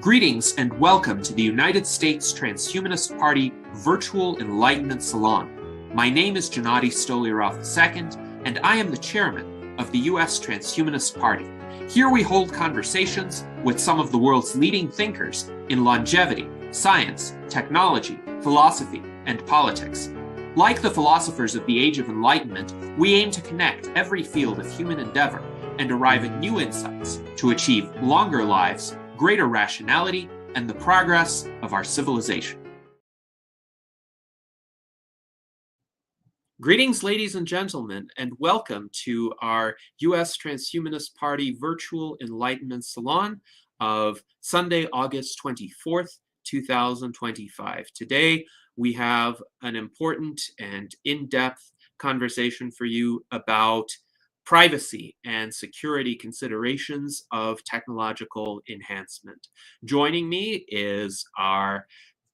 Greetings and welcome to the United States Transhumanist Party Virtual Enlightenment Salon. My name is Gennady Stoliarov II, and I am the chairman of the U.S. Transhumanist Party. Here we hold conversations with some of the world's leading thinkers in longevity, science, technology, philosophy, and politics. Like the philosophers of the Age of Enlightenment, we aim to connect every field of human endeavor and arrive at new insights to achieve longer lives, greater rationality, and the progress of our civilization. Greetings, ladies and gentlemen, and welcome to our U.S. Transhumanist Party Virtual Enlightenment Salon of Sunday, August 24th, 2025. Today, we have an important and in-depth conversation for you about privacy and security considerations of technological enhancement. Joining me is our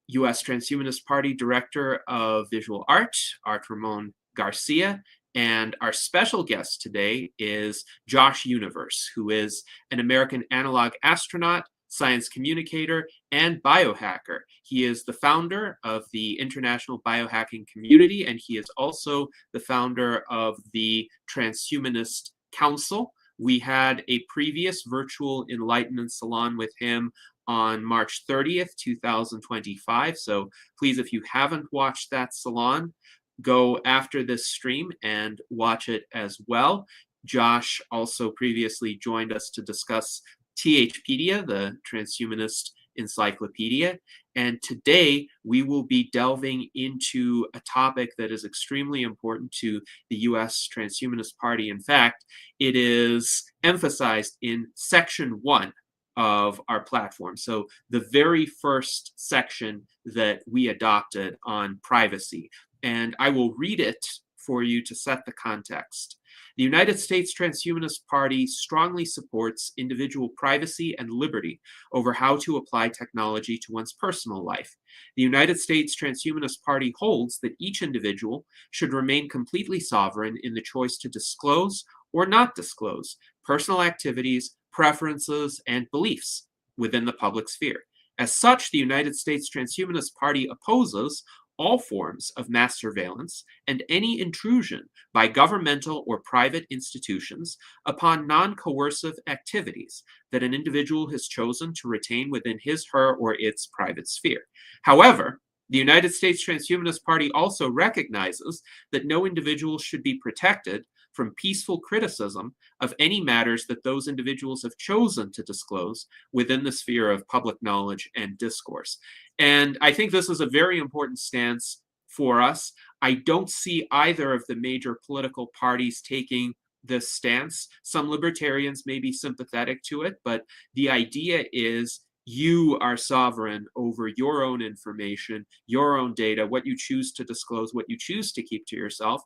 U.S. Transhumanist Party Director of Visual Art, Art Ramon Garcia, and our special guest today is Josh Universe, who is an American analog astronaut, science communicator, and biohacker. He is the founder of the International Biohacking Community, and he is also the founder of the Transhumanist Council. We had a previous virtual Enlightenment Salon with him on March 30th, 2025. So please, if you haven't watched that salon, go after this stream and watch it as well. Josh also previously joined us to discuss THpedia, the Transhumanist Encyclopedia, and today we will be delving into a topic that is extremely important to the U.S. Transhumanist Party. In fact, it is emphasized in Section 1 of our platform. So the very first section that we adopted on privacy, and I will read it for you to set the context. The United States Transhumanist Party strongly supports individual privacy and liberty over how to apply technology to one's personal life. The United States Transhumanist Party holds that each individual should remain completely sovereign in the choice to disclose or not disclose personal activities, preferences, and beliefs within the public sphere. As such, the United States Transhumanist Party opposes all forms of mass surveillance and any intrusion by governmental or private institutions upon non-coercive activities that an individual has chosen to retain within his, her, or its private sphere. However, the United States Transhumanist Party also recognizes that no individual should be protected from peaceful criticism of any matters that those individuals have chosen to disclose within the sphere of public knowledge and discourse. And I think this is a very important stance for us. I don't see either of the major political parties taking this stance. Some libertarians may be sympathetic to it, but the idea is you are sovereign over your own information, your own data, what you choose to disclose, what you choose to keep to yourself.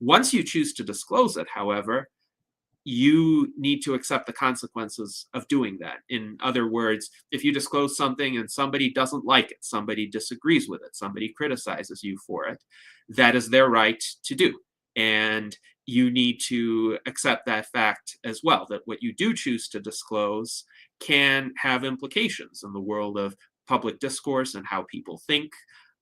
Once you choose to disclose it, however, you need to accept the consequences of doing that. In other words, if you disclose something and somebody doesn't like it, somebody disagrees with it, somebody criticizes you for it, that is their right to do. And you need to accept that fact as well, that what you do choose to disclose can have implications in the world of public discourse and how people think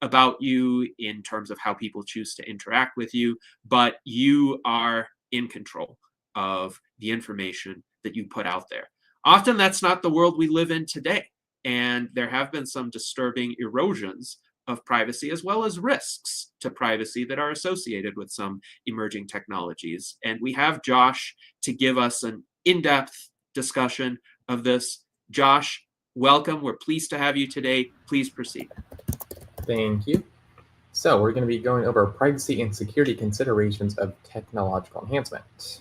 about you in terms of how people choose to interact with you, but you are in control of the information that you put out there. Often that's not the world we live in today, and there have been some disturbing erosions of privacy as well as risks to privacy that are associated with some emerging technologies. And we have Josh to give us an in-depth discussion of this. Josh, welcome. We're pleased to have you today. Please proceed. Thank you. So we're going to be going over privacy and security considerations of technological enhancement.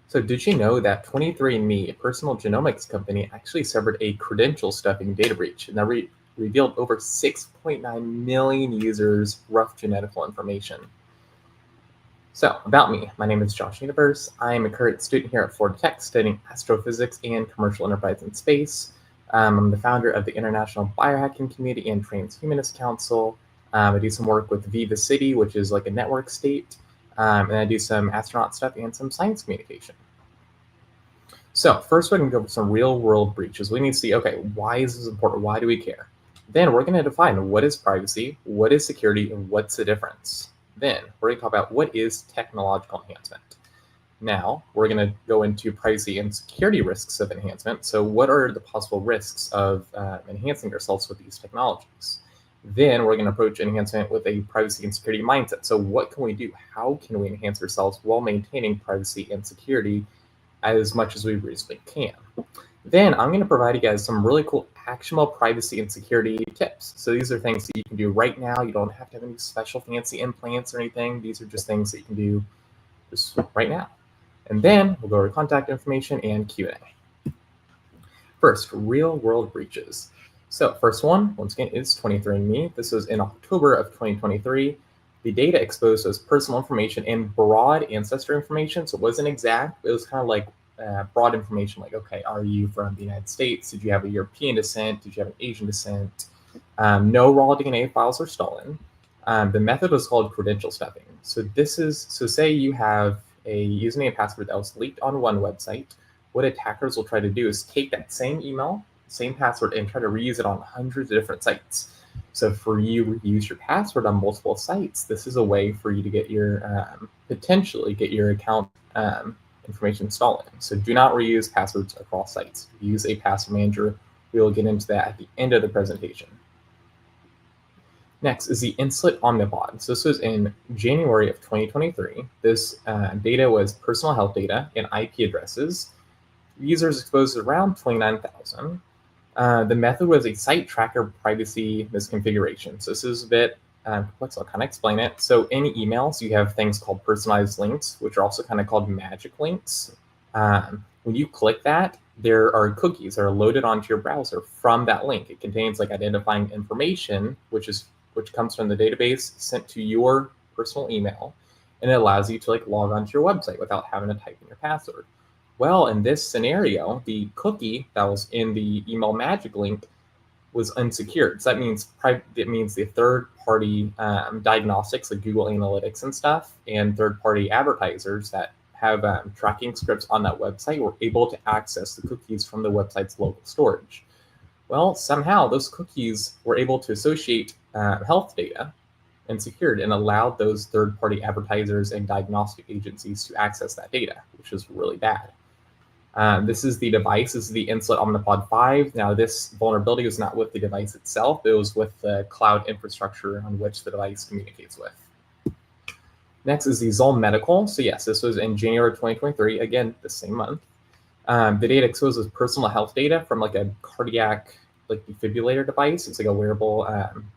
So did you know that 23andMe, a personal genomics company, actually suffered a credential stuffing data breach, and that revealed over 6.9 million users' rough genetical information? So about me, my name is Josh Universe. I am a current student here at Florida Tech studying astrophysics and commercial enterprise in space. I'm the founder of the International Biohacking Community and Transhumanist Council. I do some work with Viva City, which is like a network state. And I do some astronaut stuff and some science communication. So first we're going to go over some real world breaches. We need to see, okay, why is this important? Why do we care? Then we're going to define what is privacy, what is security, and what's the difference. Then we're going to talk about what is technological enhancement. Now we're going to go into privacy and security risks of enhancement. So what are the possible risks of enhancing ourselves with these technologies? Then we're going to approach enhancement with a privacy and security mindset. So what can we do? How can we enhance ourselves while maintaining privacy and security as much as we reasonably can? Then I'm going to provide you guys some really cool actionable privacy and security tips. So these are things that you can do right now. You don't have to have any special fancy implants or anything. These are just things that you can do just right now. And then we'll go over contact information and Q&A. First, real world breaches. So first one, once again, is 23andMe. This was in October of 2023. The data exposed was personal information and broad ancestor information. So it wasn't exact, but it was kind of like broad information, like, okay, are you from the United States? Did you have a European descent? Did you have an Asian descent? No raw DNA files were stolen. The method was called credential stuffing. So say you have a username and password that was leaked on one website. What attackers will try to do is take that same email, same password, and try to reuse it on hundreds of different sites. So for you to use your password on multiple sites, this is a way for you to get your potentially get your account information stolen. So do not reuse passwords across sites. Use a password manager. We will get into that at the end of the presentation. Next is the Insulet Omnipod. So this was in January of 2023. This data was personal health data and IP addresses. Users exposed around 29,000. The method was a site tracker privacy misconfiguration. So this is a bit complex. I'll kind of explain it. So in emails, you have things called personalized links, which are also kind of called magic links. When you click that, there are cookies that are loaded onto your browser from that link. It contains like identifying information, which comes from the database sent to your personal email, and it allows you to like log onto your website without having to type in your password. Well, in this scenario, the cookie that was in the email magic link was unsecured. So that means the third-party diagnostics like Google Analytics and stuff, and third-party advertisers that have tracking scripts on that website were able to access the cookies from the website's local storage. Well, somehow those cookies were able to associate health data and secured and allowed those third-party advertisers and diagnostic agencies to access that data, which is really bad. This is the device. This is the Insulet Omnipod 5. Now, this vulnerability was not with the device itself. It was with the cloud infrastructure on which the device communicates with. Next is the Zoll Medical. So yes, this was in January 2023, again, the same month. The data exposed was personal health data from like a cardiac defibrillator device. It's like a wearable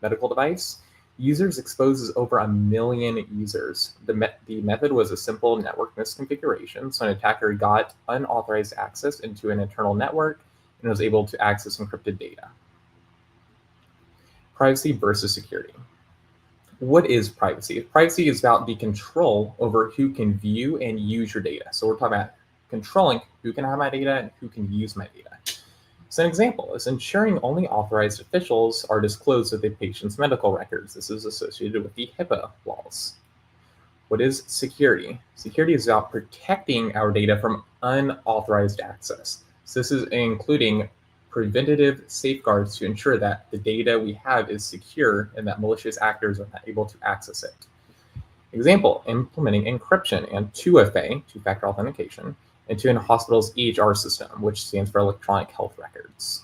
medical device. Users exposes over 1 million users. The method was a simple network misconfiguration. So an attacker got unauthorized access into an internal network and was able to access encrypted data. Privacy versus security. What is privacy? Privacy is about the control over who can view and use your data. So we're talking about controlling who can have my data and who can use my data. So an example is ensuring only authorized officials are disclosed with a patient's medical records. This is associated with the HIPAA laws. What is security? Security is about protecting our data from unauthorized access. So this is including preventative safeguards to ensure that the data we have is secure and that malicious actors are not able to access it. Example, implementing encryption and 2FA, two-factor authentication, into a hospital's EHR system, which stands for electronic health records.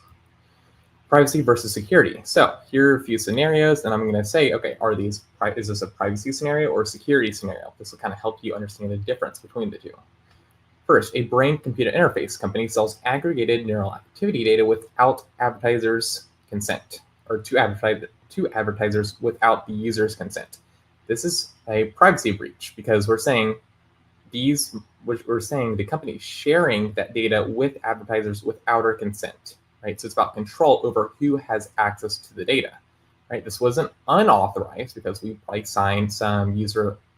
Privacy versus security. So here are a few scenarios, and I'm going to say, okay, is this a privacy scenario or a security scenario? This will kind of help you understand the difference between the two. First, a brain-computer interface company sells aggregated neural activity data without advertisers' consent, or to advertisers without the user's consent. This is a privacy breach because we're saying the company sharing that data with advertisers without our consent, right? So it's about control over who has access to the data, right? This wasn't unauthorized because we signed some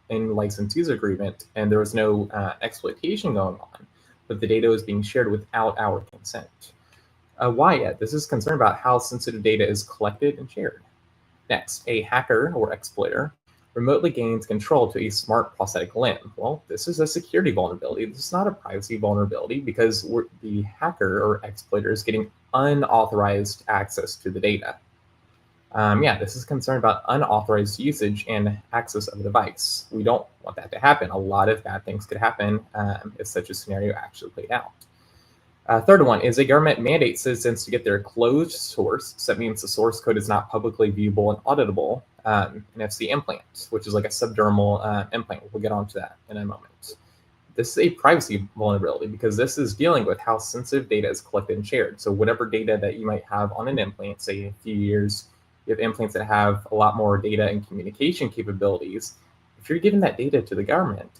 license user agreement and there was no exploitation going on, but the data was being shared without our consent. Why yet? This is concerned about how sensitive data is collected and shared. Next, a hacker or exploiter remotely gains control to a smart prosthetic limb. Well, this is a security vulnerability. This is not a privacy vulnerability because the hacker or exploiter is getting unauthorized access to the data. Yeah, this is concerned about unauthorized usage and access of a device. We don't want that to happen. A lot of bad things could happen if such a scenario actually played out. Third one is a government mandates citizens to get their closed source. So that means the source code is not publicly viewable and auditable. NFC implant, which is like a subdermal implant. We'll get onto that in a moment. This is a privacy vulnerability because this is dealing with how sensitive data is collected and shared. So whatever data that you might have on an implant, say in a few years, you have implants that have a lot more data and communication capabilities. If you're giving that data to the government,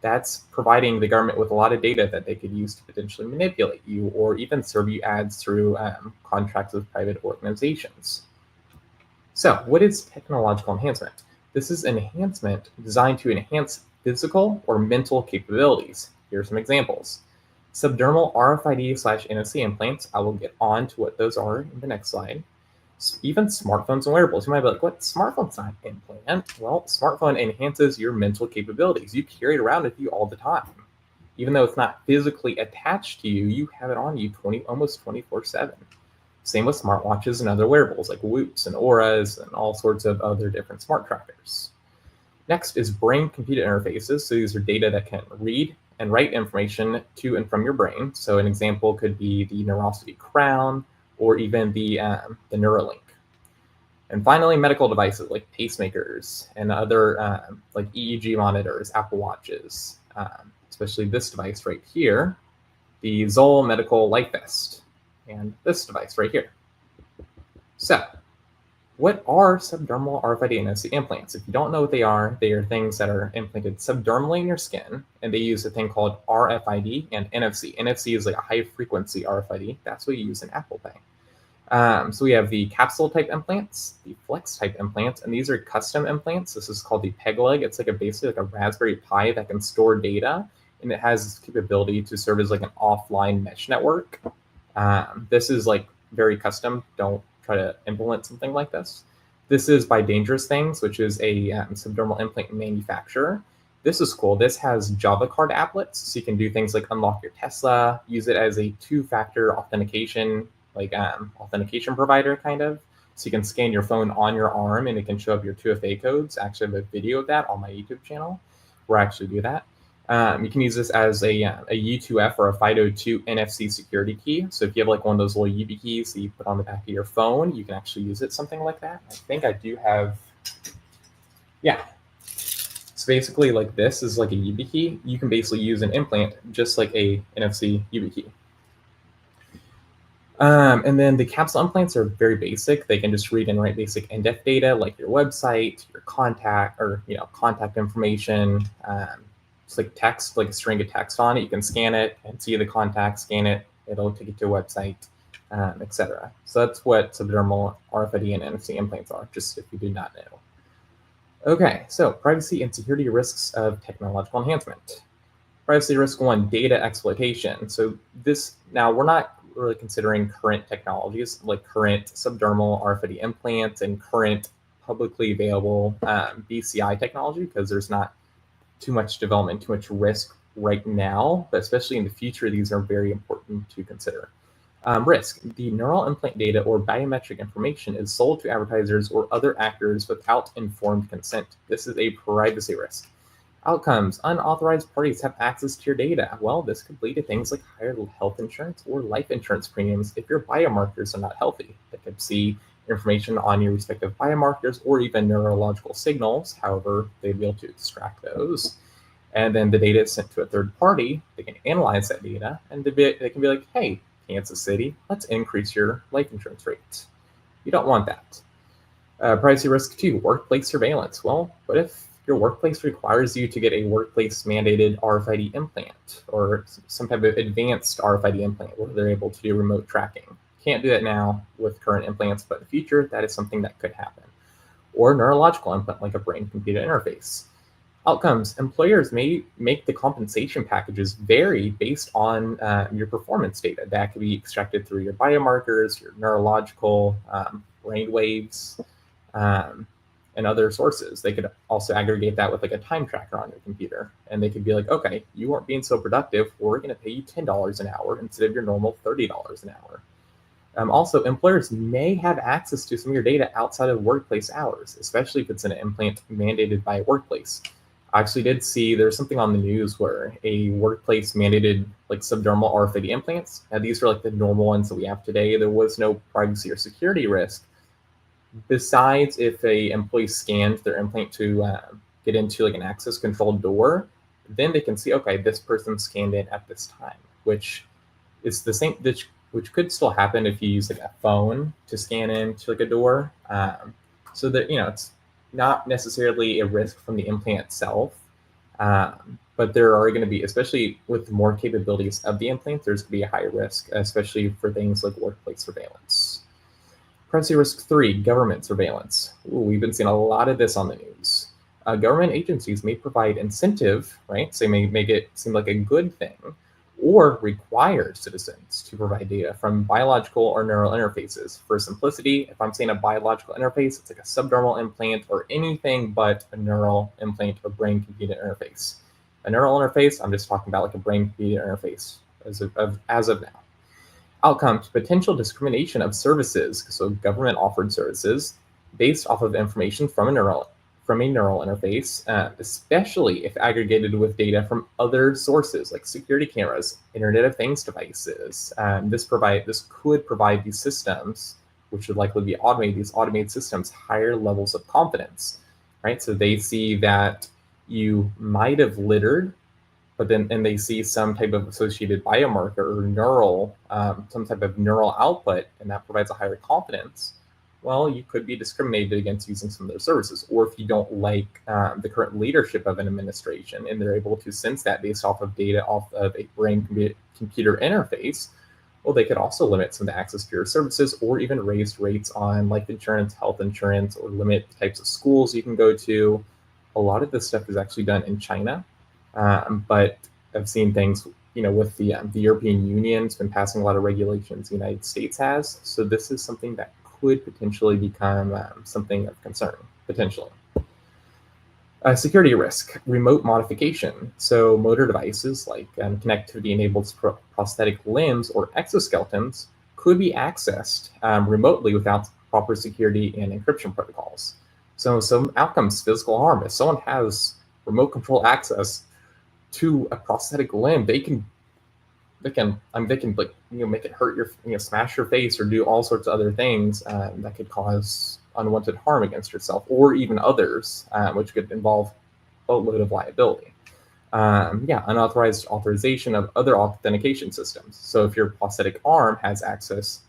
that's providing the government with a lot of data that they could use to potentially manipulate you or even serve you ads through contracts with private organizations. So what is technological enhancement? This is enhancement designed to enhance physical or mental capabilities. Here are some examples. Subdermal RFID/NFC implants. I will get on to what those are in the next slide. Even smartphones and wearables. You might be like, what? Smartphone's not an implant. Well, smartphone enhances your mental capabilities. You carry it around with you all the time. Even though it's not physically attached to you, you have it on you almost 24/7. Same with smartwatches and other wearables like Whoops and Auras and all sorts of other different smart trackers. Next is brain-computer interfaces. So these are data that can read and write information to and from your brain. So an example could be the Neurosity Crown or even the Neuralink. And finally, medical devices like pacemakers and other like EEG monitors, Apple Watches, especially this device right here, the Zoll Medical Life Vest, and this device right here. So, what are subdermal RFID and NFC implants? If you don't know what they are things that are implanted subdermally in your skin, and they use a thing called RFID and NFC. NFC is like a high frequency RFID. That's what you use in Apple Pay. So we have the capsule type implants, the flex type implants, and these are custom implants. This is called the peg leg. It's like basically like a Raspberry Pi that can store data, and it has this capability to serve as like an offline mesh network. This is like very custom. Don't try to implement something like this. This is by Dangerous Things, which is a subdermal implant manufacturer. This is cool. This has Java card applets, so you can do things like unlock your Tesla, use it as a two-factor authentication, like authentication provider kind of. So you can scan your phone on your arm and it can show up your 2FA codes. I actually have a video of that on my YouTube channel where I actually do that. You can use this as a U2F or a FIDO2 NFC security key. So if you have like one of those little YubiKeys keys that you put on the back of your phone, you can actually use it something like that. I think I do have, yeah. So basically like this is like a YubiKey. You can basically use an implant just like a NFC YubiKey. And then the capsule implants are very basic. They can just read and write basic in-depth data like your website, your contact, or contact information. It's like text, like a string of text on it. You can scan it and see the contact, scan it. It'll take you to a website, etc. So that's what subdermal RFID and NFC implants are, just if you did not know. Okay, so privacy and security risks of technological enhancement. Privacy risk one, data exploitation. So this, now we're not really considering current technologies like current subdermal RFID implants and current publicly available BCI technology, because there's not too much development, too much risk right now, but especially in the future, these are very important to consider. Risk, the neural implant data or biometric information is sold to advertisers or other actors without informed consent. This is a privacy risk. Outcomes, unauthorized parties have access to your data. Well, this could lead to things like higher health insurance or life insurance premiums if your biomarkers are not healthy. They could see information on your respective biomarkers or even neurological signals. However, they'd be able to extract those. And then the data is sent to a third party. They can analyze that data and they can be like, hey, Kansas City, let's increase your life insurance rates. You don't want that. Privacy risk two, workplace surveillance. Well, what if your workplace requires you to get a workplace mandated RFID implant or some type of advanced RFID implant where they're able to do remote tracking? Can't do that now with current implants, but in the future, that is something that could happen. Or neurological implant like a brain-computer interface. Outcomes, employers may make the compensation packages vary based on your performance data. That could be extracted through your biomarkers, your neurological brain waves, and other sources. They could also aggregate that with like a time tracker on your computer, and they could be like, okay, you weren't being so productive, we're going to pay you $10 an hour instead of your normal $30 an hour. Also, employers may have access to some of your data outside of workplace hours, especially if it's an implant mandated by a workplace. I actually did see there's something on the news where a workplace mandated like subdermal RFID implants. Now, these are like the normal ones that we have today. There was no privacy or security risk. Besides, if a employee scanned their implant to get into like an access controlled door, then they can see, okay, this person scanned in at this time, which is the same, which could still happen if you use like a phone to scan into like a door. So that, it's not necessarily a risk from the implant itself, but there are going to be, especially with more capabilities of the implant, there's going to be a higher risk, especially for things like workplace surveillance. Privacy risk 3, government surveillance. Ooh, we've been seeing a lot of this on the news. Government agencies may provide incentive, right? So they may make it seem like a good thing, or require citizens to provide data from biological or neural interfaces. For simplicity, if I'm saying a biological interface, it's like a subdermal implant or anything but a neural implant or brain-computer interface. A neural interface, I'm just talking about like a brain-computer interface as of now. Outcomes: potential discrimination of services, so government offered services based off of information from a neural interface, especially if aggregated with data from other sources like security cameras, Internet of Things devices. This could provide these systems, which would likely be automated, these automated systems, higher levels of confidence, right? So they see that you might have littered, but then and they see some type of associated biomarker or some type of neural output, and that provides a higher confidence. Well, you could be discriminated against using some of their services. Or if you don't like the current leadership of an administration and they're able to sense that based off of data off of a brain-computer interface, well, they could also limit some of the access to your services, or even raise rates on life insurance, health insurance, or limit the types of schools you can go to. A lot of this stuff is actually done in China. But I've seen things, with the European Union's been passing a lot of regulations the United States has. So this is something that could potentially become something of concern, potentially. Security risk, remote modification. So motor devices like connectivity-enabled prosthetic limbs or exoskeletons could be accessed remotely without proper security and encryption protocols. So some outcomes: physical harm. If someone has remote control access to a prosthetic limb, they can like make it hurt your, smash your face or do all sorts of other things that could cause unwanted harm against yourself or even others, which could involve a load of liability. Unauthorized authorization of other authentication systems. So if your prosthetic arm has access,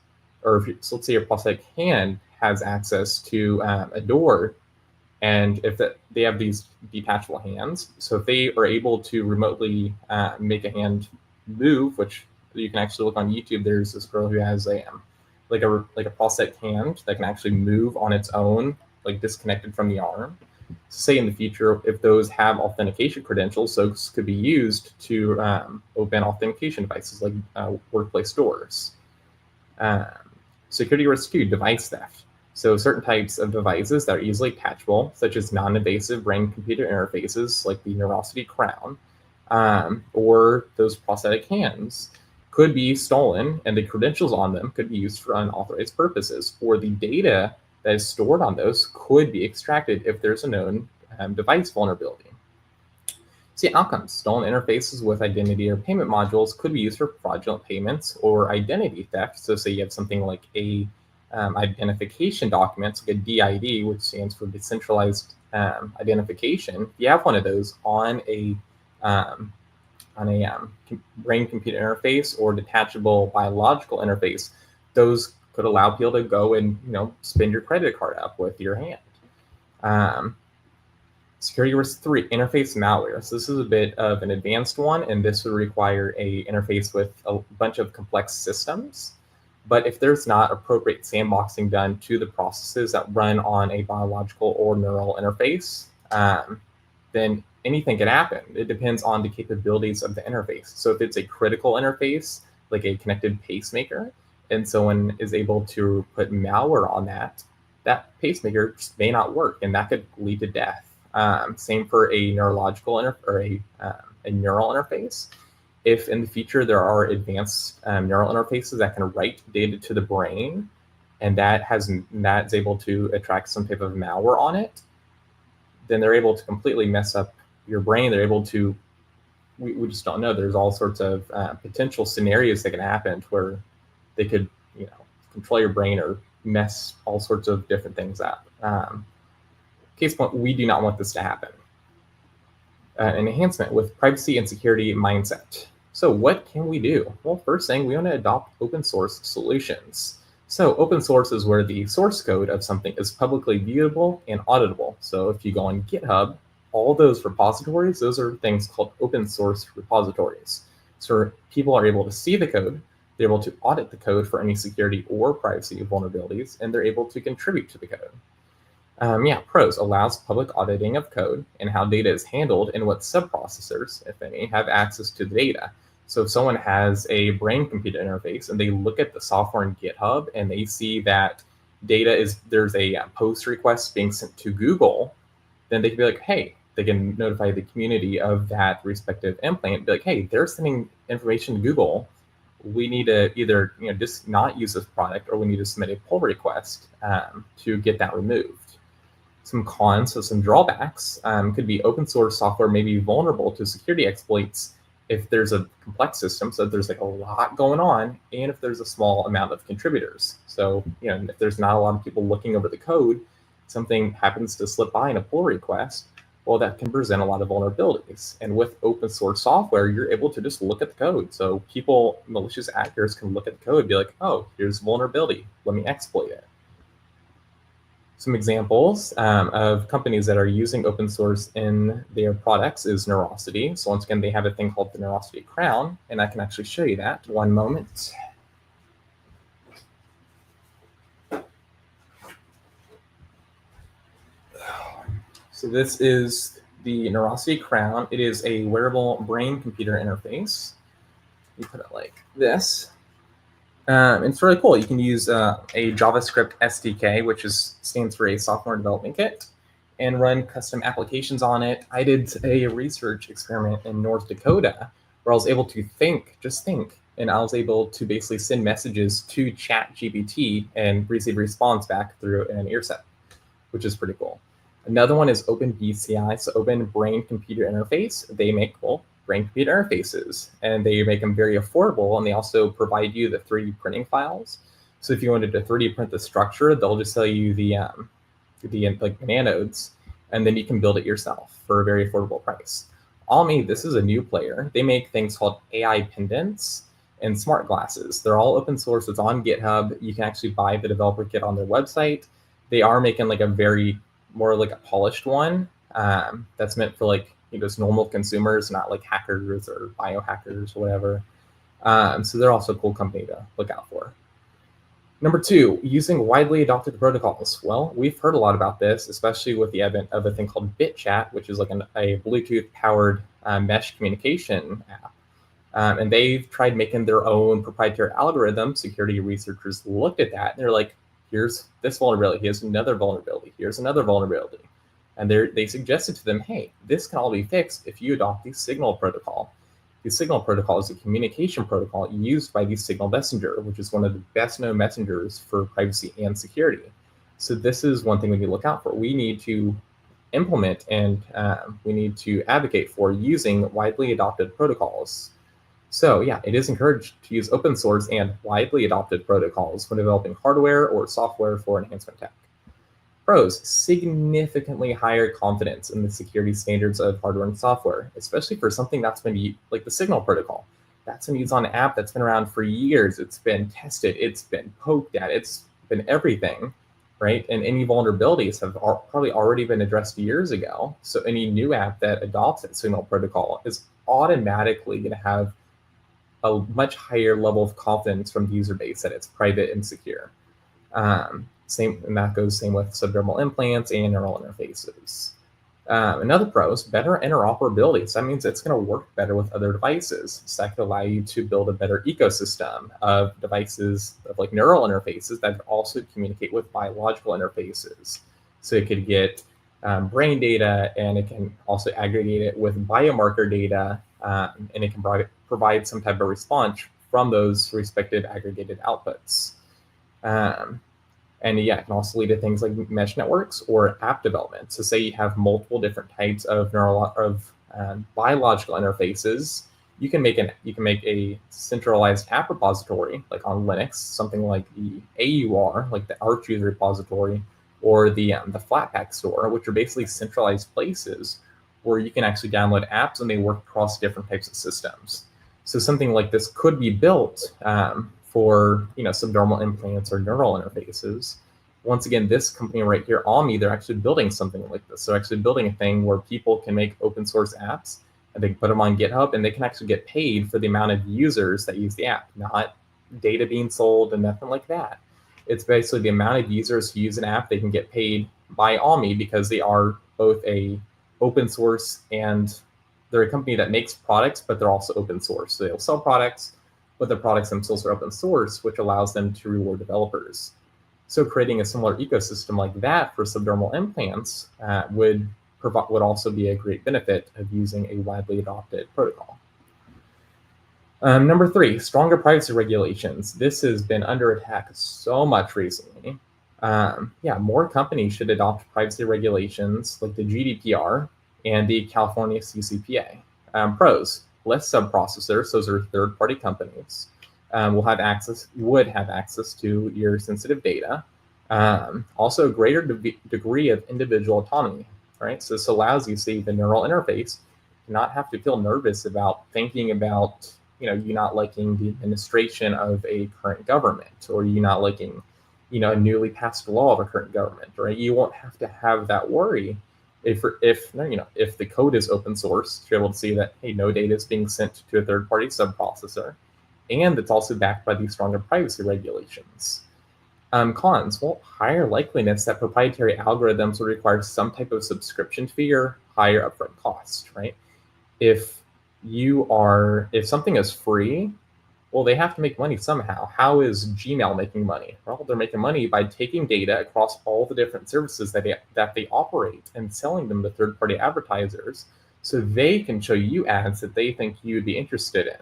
or so let's say your prosthetic hand has access to a door, and if they have these detachable hands, so if they are able to remotely make a hand move, which you can actually look on YouTube, there's this girl who has a prosthetic hand that can actually move on its own, like disconnected from the arm. So say in the future, if those have authentication credentials, those could be used to open authentication devices like workplace doors. Security risk 2, device theft. So certain types of devices that are easily attachable, such as non-invasive brain-computer interfaces like the Neurosity Crown, or those prosthetic hands, could be stolen, and the credentials on them could be used for unauthorized purposes, or the data that is stored on those could be extracted if there's a known device vulnerability. See, outcomes: stolen interfaces with identity or payment modules could be used for fraudulent payments or identity theft. So say you have something like a identification documents, like a DID, which stands for decentralized identification. If you have one of those on a brain-computer interface or detachable biological interface, those could allow people to go and spin your credit card up with your hand. Security risk 3, interface malware. So this is a bit of an advanced one, and this would require a interface with a bunch of complex systems. But if there's not appropriate sandboxing done to the processes that run on a biological or neural interface, then anything can happen. It depends on the capabilities of the interface. So if it's a critical interface, like a connected pacemaker, and someone is able to put malware on that, that pacemaker just may not work, and that could lead to death. Same for a neurological or a neural interface. If in the future there are advanced neural interfaces that can write data to the brain, and that's able to attract some type of malware on it, then they're able to completely mess up your brain. They're able to, we just don't know. There's all sorts of potential scenarios that can happen where they could, control your brain or mess all sorts of different things up. Case point, we do not want this to happen. Enhancement with privacy and security mindset. So what can we do? Well, first thing, we want to adopt open source solutions. So open source is where the source code of something is publicly viewable and auditable. So if you go on GitHub, all those repositories, those are things called open source repositories. So people are able to see the code, they're able to audit the code for any security or privacy vulnerabilities, and they're able to contribute to the code. Pros allows public auditing of code and how data is handled and what subprocessors, if any, have access to the data. So if someone has a brain-computer interface and they look at the software in GitHub and they see that there's a post request being sent to Google, then they can be like, hey, they can notify the community of that respective implant, be like, hey, they're sending information to Google. We need to either just not use this product, or we need to submit a pull request to get that removed. Some cons, so some drawbacks, could be open source software may be vulnerable to security exploits if there's a complex system, so there's like a lot going on, and if there's a small amount of contributors. So if there's not a lot of people looking over the code, something happens to slip by in a pull request, well, that can present a lot of vulnerabilities. And with open source software, you're able to just look at the code. So malicious actors can look at the code and be like, oh, here's vulnerability, let me exploit it. Some examples of companies that are using open source in their products is Neurosity. So once again, they have a thing called the Neurosity Crown, and I can actually show you that. One moment. So this is the Neurosity Crown. It is a wearable brain-computer interface. You put it like this. It's really cool. You can use a JavaScript SDK, which stands for a software development kit, and run custom applications on it. I did a research experiment in North Dakota where I was able to just think, and I was able to basically send messages to ChatGPT and receive a response back through an earset, which is pretty cool. Another one is OpenBCI, so Open Brain Computer Interface. They make brain-computer interfaces, and they make them very affordable, and they also provide you the 3D printing files. So if you wanted to 3D print the structure, they'll just sell you the nanodes, and then you can build it yourself for a very affordable price. This is a new player. They make things called AI pendants and smart glasses. They're all open source. It's on GitHub. You can actually buy the developer kit on their website. They are making like more like a polished one that's meant for just normal consumers, not like hackers or biohackers or whatever. So they're also a cool company to look out for. Number 2, using widely adopted protocols. Well, we've heard a lot about this, especially with the advent of a thing called BitChat, which is like a Bluetooth-powered mesh communication app. And they've tried making their own proprietary algorithm. Security researchers looked at that, and they're like, here's this vulnerability, here's another vulnerability, here's another vulnerability. And they suggested to them, hey, this can all be fixed if you adopt the Signal protocol. The Signal protocol is a communication protocol used by the Signal messenger, which is one of the best known messengers for privacy and security. So this is one thing we need to look out for. We need to implement and we need to advocate for using widely adopted protocols. So yeah, it is encouraged to use open source and widely adopted protocols when developing hardware or software for enhancement tech. Pros, significantly higher confidence in the security standards of hardware and software, especially for something that's been used, like the Signal protocol. That's been used on an app that's been around for years. It's been tested, it's been poked at, it's been everything, right? And any vulnerabilities have probably already been addressed years ago. So any new app that adopts that Signal protocol is automatically going to have a much higher level of confidence from the user base that it's private and secure. And that goes same with subdermal implants and neural interfaces. Another pro is better interoperability. So that means it's going to work better with other devices. So that could allow you to build a better ecosystem of devices, of like neural interfaces that also communicate with biological interfaces. So it could get brain data, and it can also aggregate it with biomarker data, and it can provide some type of response from those respective aggregated outputs. And yeah, it can also lead to things like mesh networks or app development. So say you have multiple different types of biological interfaces. You can make a centralized app repository, like on Linux, something like the AUR, like the Arch user repository, or the Flatpak store, which are basically centralized places where you can actually download apps and they work across different types of systems. So something like this could be built for subdermal implants or neural interfaces. Once again, this company right here, Omni, they're actually building something like this. So actually building a thing where people can make open source apps and they can put them on GitHub, and they can actually get paid for the amount of users that use the app, not data being sold and nothing like that. It's basically the amount of users who use an app, they can get paid by Omni because they are both a open source, and they're a company that makes products, but they're also open source. So they'll sell products, but the products themselves are open source, which allows them to reward developers. So creating a similar ecosystem like that for subdermal implants would also be a great benefit of using a widely adopted protocol. Number 3, stronger privacy regulations. This has been under attack so much recently. More companies should adopt privacy regulations like the GDPR and the California CCPA. Pros: less subprocessors, those are third-party companies, would have access to your sensitive data. Also, a greater degree of individual autonomy, right? So this allows you to see the neural interface not have to feel nervous about thinking about you not liking the administration of a current government, or you not liking a newly passed law of a current government, right? You won't have to have that worry if the code is open source, you're able to see that, hey, no data is being sent to a third-party subprocessor, and it's also backed by these stronger privacy regulations. Cons: well, higher likeliness that proprietary algorithms will require some type of subscription fee or higher upfront cost, right? If something is free, well, they have to make money somehow. How is Gmail making money? Well, they're making money by taking data across all the different services that they operate and selling them to third-party advertisers so they can show you ads that they think you would be interested in.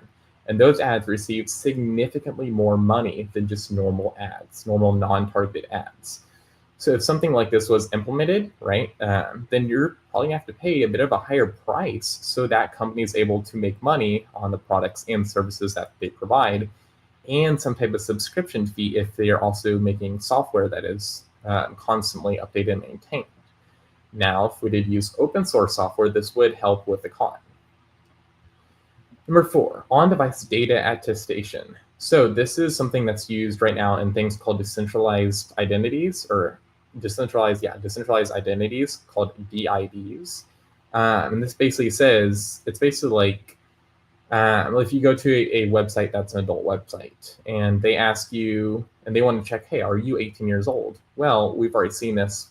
And those ads receive significantly more money than just normal ads, normal non-targeted ads. So if something like this was implemented, right, then you're probably gonna have to pay a bit of a higher price so that company is able to make money on the products and services that they provide, and some type of subscription fee if they are also making software that is constantly updated and maintained. Now, if we did use open source software, this would help with the con. Number 4, on-device data attestation. So this is something that's used right now in things called decentralized identities, or decentralized identities called DIDs. And this basically says, it's basically like, if you go to a website that's an adult website, and they ask you, and they want to check, hey, are you 18 years old? Well, we've already seen this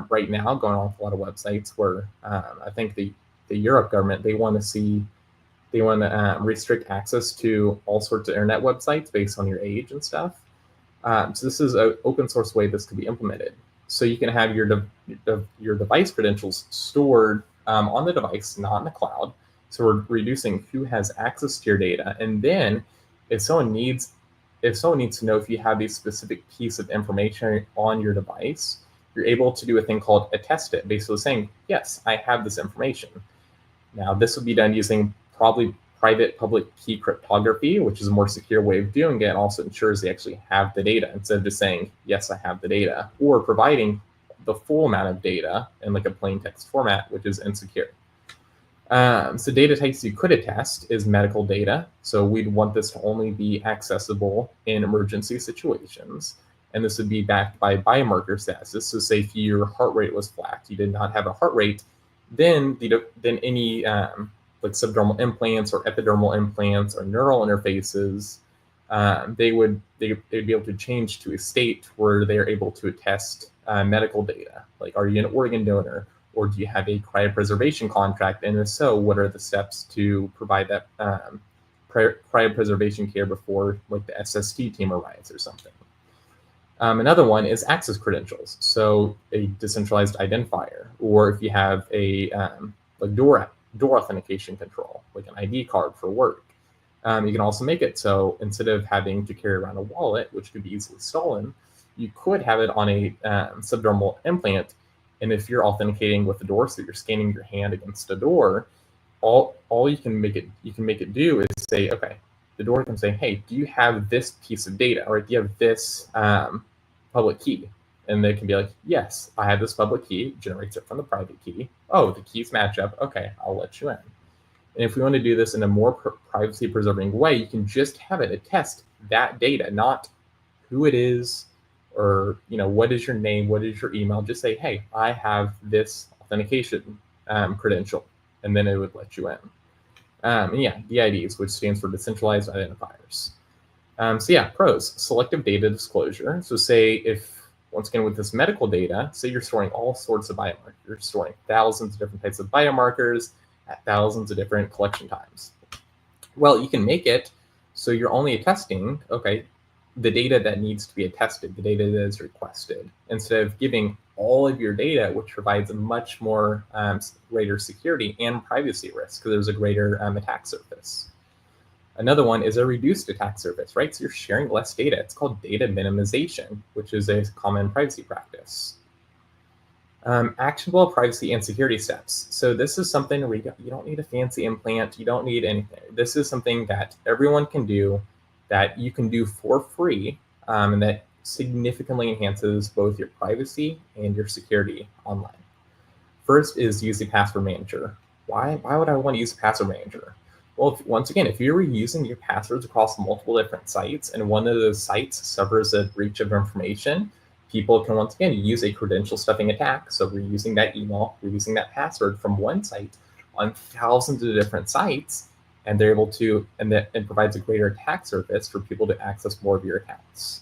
right now going on with a lot of websites where I think the Europe government, they want to restrict access to all sorts of internet websites based on your age and stuff. So this is an open source way this could be implemented. So you can have your device credentials stored on the device, not in the cloud. So we're reducing who has access to your data. And then if someone needs to know if you have a specific piece of information on your device, you're able to do a thing called attest it, basically saying, yes, I have this information. Now, this would be done using probably private public key cryptography, which is a more secure way of doing it, and also ensures they actually have the data instead of just saying, yes, I have the data, or providing the full amount of data in like a plain text format, which is insecure. So data types you could attest is medical data. So we'd want this to only be accessible in emergency situations. And this would be backed by biomarker status. So say if your heart rate was flat, you did not have a heart rate, then any like subdermal implants or epidermal implants or neural interfaces, they'd be able to change to a state where they're able to attest medical data, like are you an organ donor, Or do you have a cryopreservation contract? And if so, what are the steps to provide that cryopreservation care before like the SST team arrives or something? Another one is access credentials. So a decentralized identifier, or if you have a like door authentication control, like an ID card for work. You can also make it so instead of having to carry around a wallet, which could be easily stolen, you could have it on a subdermal implant. And if you're authenticating with the door, so you're scanning your hand against a door, all you can make it do is say, okay, the door can say, hey, do you have this piece of data, or do you have this public key? And they can be like, yes, I have this public key, generates it from the private key. Oh, the keys match up. Okay, I'll let you in. And if we want to do this in a more privacy preserving way, you can just have it attest that data, not who it is, or what is your name, what is your email. Just say, hey, I have this authentication credential, and then it would let you in. And yeah, DIDs, which stands for decentralized identifiers. So yeah, pros: selective data disclosure. So say if, once again, with this medical data, say you're storing all sorts of biomarkers, you're storing thousands of different types of biomarkers at thousands of different collection times. Well, you can make it so you're only attesting, okay, the data that needs to be attested, the data that is requested, instead of giving all of your data, which provides a much more greater security and privacy risk because there's a greater attack surface. Another one is a reduced attack surface, right? So you're sharing less data. It's called data minimization, which is a common privacy practice. Actionable privacy and security steps. So this is something where you don't need a fancy implant. You don't need anything. This is something that everyone can do, that you can do for free, and that significantly enhances both your privacy and your security online. First is use a password manager. Why would I want to use a password manager? Well, once again, if you're reusing your passwords across multiple different sites and one of those sites suffers a breach of information, people can once again use a credential stuffing attack. So we're using that email, we're using that password from one site on thousands of different sites, and they're able to, and it provides a greater attack surface for people to access more of your accounts.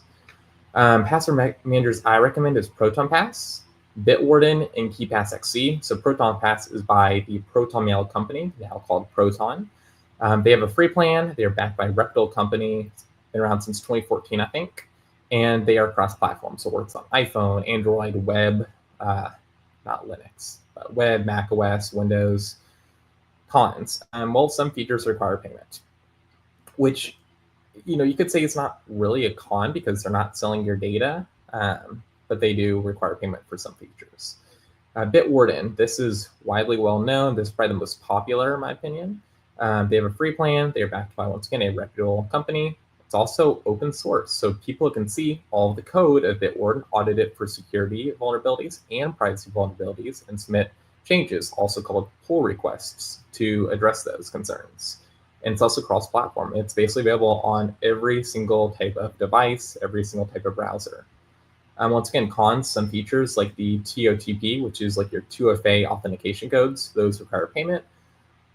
Password managers I recommend is ProtonPass, Bitwarden, and KeePassXC. So ProtonPass is by the Proton Mail company, now called Proton. They have a free plan. They are backed by a reputable company. Been around since 2014, I think. And they are cross-platform, so it works on iPhone, Android, web, not Linux, but web, Mac OS, Windows. Cons. Well, some features require payment, which, you could say it's not really a con because they're not selling your data, but they do require payment for some features. Bitwarden, this is widely well known. This is probably the most popular, in my opinion. They have a free plan. They are backed by, once again, a reputable company. It's also open source, so people can see all of the code of Bitwarden, audit it for security vulnerabilities and privacy vulnerabilities, and submit changes, also called pull requests, to address those concerns. And it's also cross-platform. It's basically available on every single type of device, every single type of browser. Once again, cons, some features like the TOTP, which is like your 2FA authentication codes, those require payment.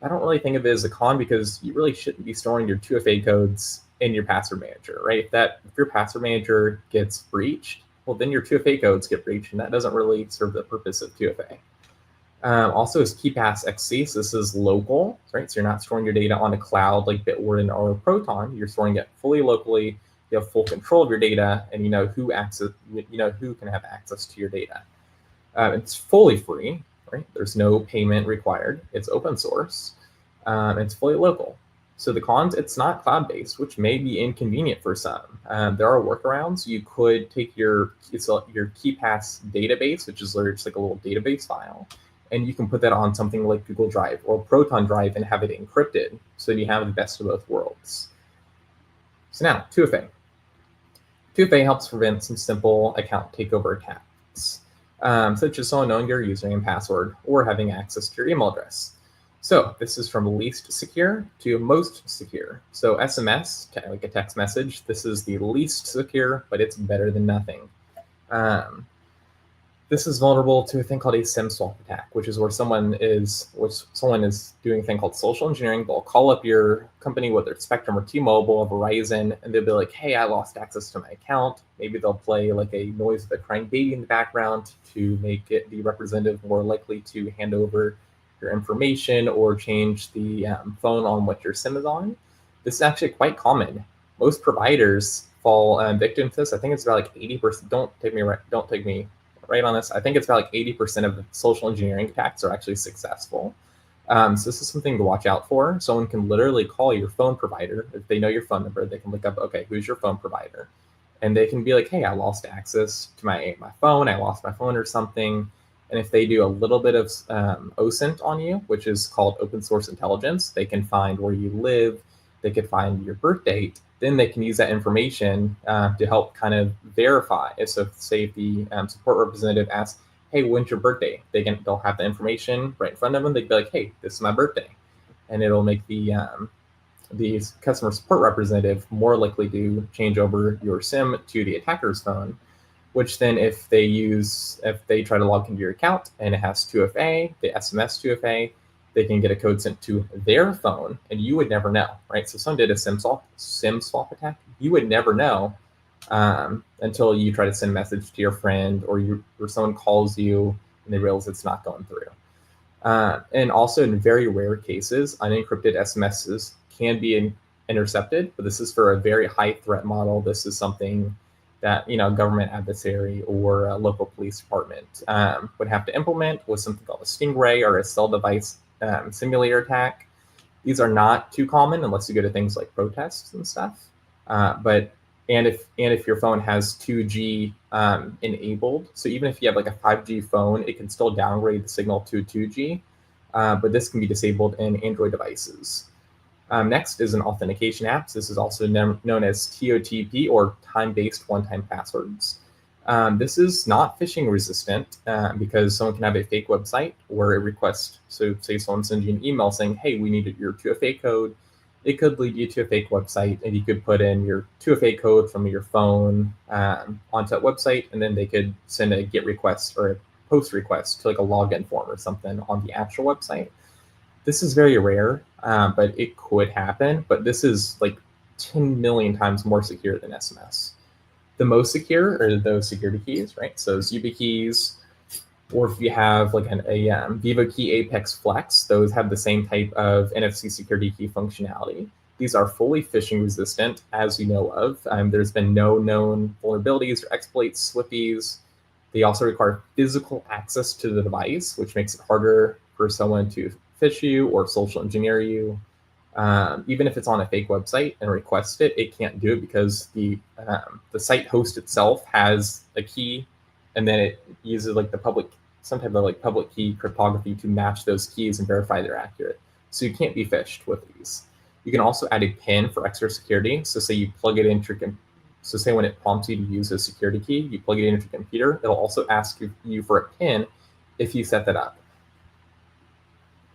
I don't really think of it as a con because you really shouldn't be storing your 2FA codes in your password manager, right? If your password manager gets breached, well, then your 2FA codes get breached, and that doesn't really serve the purpose of 2FA. Also is KeePassXC, so this is local, right? So you're not storing your data on a cloud like Bitwarden or Proton. You're storing it fully locally. You have full control of your data, and who can have access to your data. It's fully free, right? There's no payment required. It's open source. It's fully local. So the cons, it's not cloud-based, which may be inconvenient for some. There are workarounds. You could take your KeePass database, which is literally just like a little database file, and you can put that on something like Google Drive or Proton Drive and have it encrypted, so you have the best of both worlds. So now, 2FA. 2FA helps prevent some simple account takeover attacks, such as someone knowing your username and password or having access to your email address. So this is from least secure to most secure. So SMS, like a text message, this is the least secure, but it's better than nothing. This is vulnerable to a thing called a SIM swap attack, which is where someone is doing a thing called social engineering. They'll call up your company, whether it's Spectrum or T-Mobile or Verizon, and they'll be like, "Hey, I lost access to my account." Maybe they'll play like a noise of a crying baby in the background to make it the representative more likely to hand over your information or change the phone on what your SIM is on. This is actually quite common. Most providers fall victim to this. I think it's about like 80%. Don't take me right on this. I think it's about like 80% of the social engineering attacks are actually successful. So this is something to watch out for. Someone can literally call your phone provider. If they know your phone number, they can look up, okay, who's your phone provider? And they can be like, hey, I lost access to my phone. I lost my phone or something. And if they do a little bit of OSINT on you, which is called open source intelligence, they can find where you live. They could find your birth date. Then they can use that information to help kind of verify. So say if the support representative asks, hey, when's your birthday? They'll have the information right in front of them. They'd be like, hey, this is my birthday. And it'll make the customer support representative more likely to change over your SIM to the attacker's phone, which then if they try to log into your account and it has 2FA, the SMS 2FA, they can get a code sent to their phone, and you would never know, right? So someone did a SIM swap attack. You would never know until you try to send a message to your friend or someone calls you and they realize it's not going through. And also in very rare cases, unencrypted SMSs can be intercepted, but this is for a very high threat model. This is something that government adversary or a local police department would have to implement with something called a Stingray or a cell device simulator attack. These are not too common unless you go to things like protests and stuff. And if your phone has 2G enabled, so even if you have like a 5G phone, it can still downgrade the signal to 2G, but this can be disabled in Android devices. Next is an authentication app. This is also known as TOTP or time-based one-time passwords. This is not phishing resistant because someone can have a fake website or a request. So say someone sends you an email saying, hey, we need your 2FA code. It could lead you to a fake website, and you could put in your 2FA code from your phone onto that website, and then they could send a GET request or a POST request to like a login form or something on the actual website. This is very rare, but it could happen. But this is like 10 million times more secure than SMS. The most secure are those security keys, right? So YubiKeys, or if you have like a Vivo Key Apex Flex, those have the same type of NFC security key functionality. These are fully phishing resistant, as you know of. There's been no known vulnerabilities or exploits with these. They also require physical access to the device, which makes it harder for someone to phish you or social engineer you. Even if it's on a fake website and request it, it can't do it because the site host itself has a key, and then it uses like some type of like public key cryptography to match those keys and verify they're accurate. So you can't be phished with these. You can also add a PIN for extra security. So say you plug it into so say when it prompts you to use a security key, you plug it into your computer. It'll also ask you for a PIN if you set that up.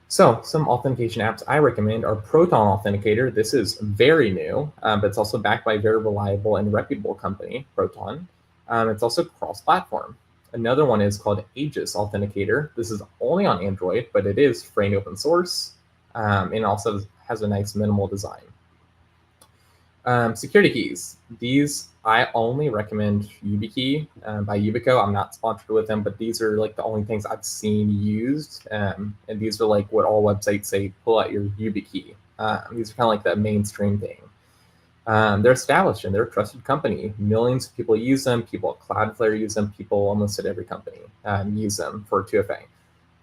So some authentication apps I recommend are Proton Authenticator. This is very new, but it's also backed by a very reliable and reputable company, Proton. It's also cross-platform. Another one is called Aegis Authenticator. This is only on Android, but it is free and open source, and also has a nice minimal design. Security keys. These I only recommend YubiKey by Yubico. I'm not sponsored with them, but these are like the only things I've seen used. And these are like what all websites say, pull out your YubiKey. These are kind of like the mainstream thing. They're established and they're a trusted company. Millions of people use them. People at Cloudflare use them. People almost at every company use them for 2FA.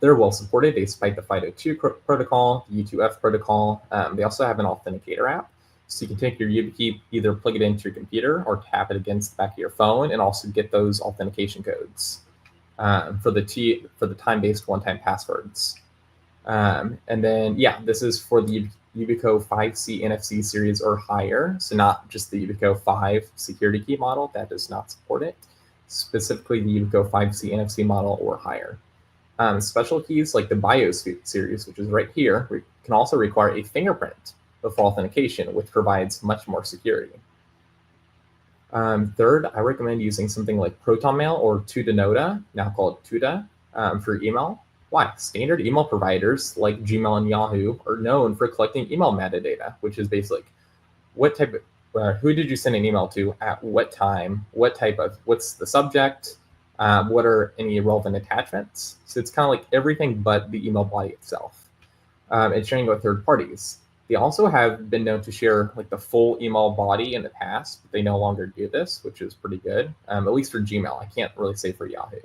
They're well supported. They support the FIDO2 protocol, the U2F protocol. They also have an authenticator app. So you can take your YubiKey, either plug it into your computer or tap it against the back of your phone, and also get those authentication codes for the time-based one-time passwords. And then, yeah, this is for the Yubico 5C NFC series or higher. So not just the Yubico 5 security key model, that does not support it. Specifically the Yubico 5C NFC model or higher. Special keys like the BIOS series, which is right here, can also require a fingerprint before authentication, which provides much more security. Third, I recommend using something like ProtonMail or Tutanota, now called Tuta, for email. Why? Standard email providers like Gmail and Yahoo are known for collecting email metadata, which is basically what type of, who did you send an email to at what time, what type of, what's the subject, what are any relevant attachments. So it's kind of like everything but the email body itself. And sharing with third parties. They also have been known to share like the full email body in the past, but they no longer do this, which is pretty good, at least for Gmail. I can't really say for Yahoo.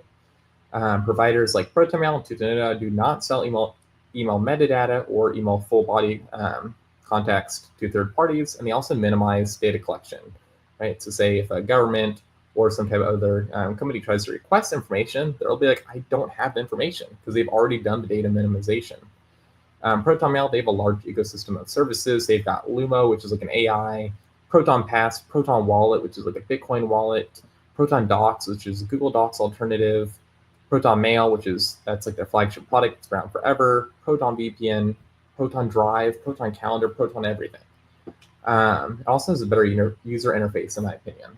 Providers like ProtonMail and Tutanota do not sell email metadata or email full body context to third parties, and they also minimize data collection, right? So say if a government or some type of other company tries to request information, they'll be like, I don't have the information because they've already done the data minimization. ProtonMail, they have a large ecosystem of services. They've got Lumo, which is like an AI, Proton Pass, Proton Wallet, which is like a Bitcoin wallet, Proton Docs, which is a Google Docs alternative, Proton Mail, that's like their flagship product. It's around forever, Proton VPN, Proton Drive, Proton Calendar, Proton everything. It also has a better user interface, in my opinion.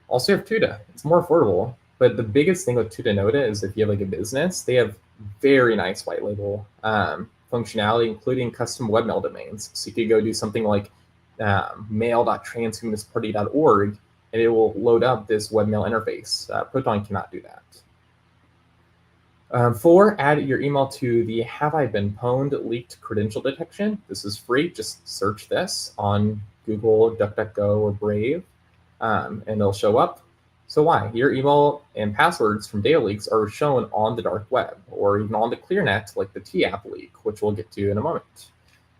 Also, you have Tuta. It's more affordable, but the biggest thing with Tutanota is if you have like a business, they have very nice white label functionality, including custom webmail domains. So you could go do something like mail.transhumanistparty.org, and it will load up this webmail interface. Proton cannot do that. 4, add your email to the Have I Been Pwned leaked credential detection. This is free. Just search this on Google, DuckDuckGo, or Brave, and it'll show up. So why? Your email and passwords from data leaks are shown on the dark web or even on the ClearNet, like the TApp leak, which we'll get to in a moment.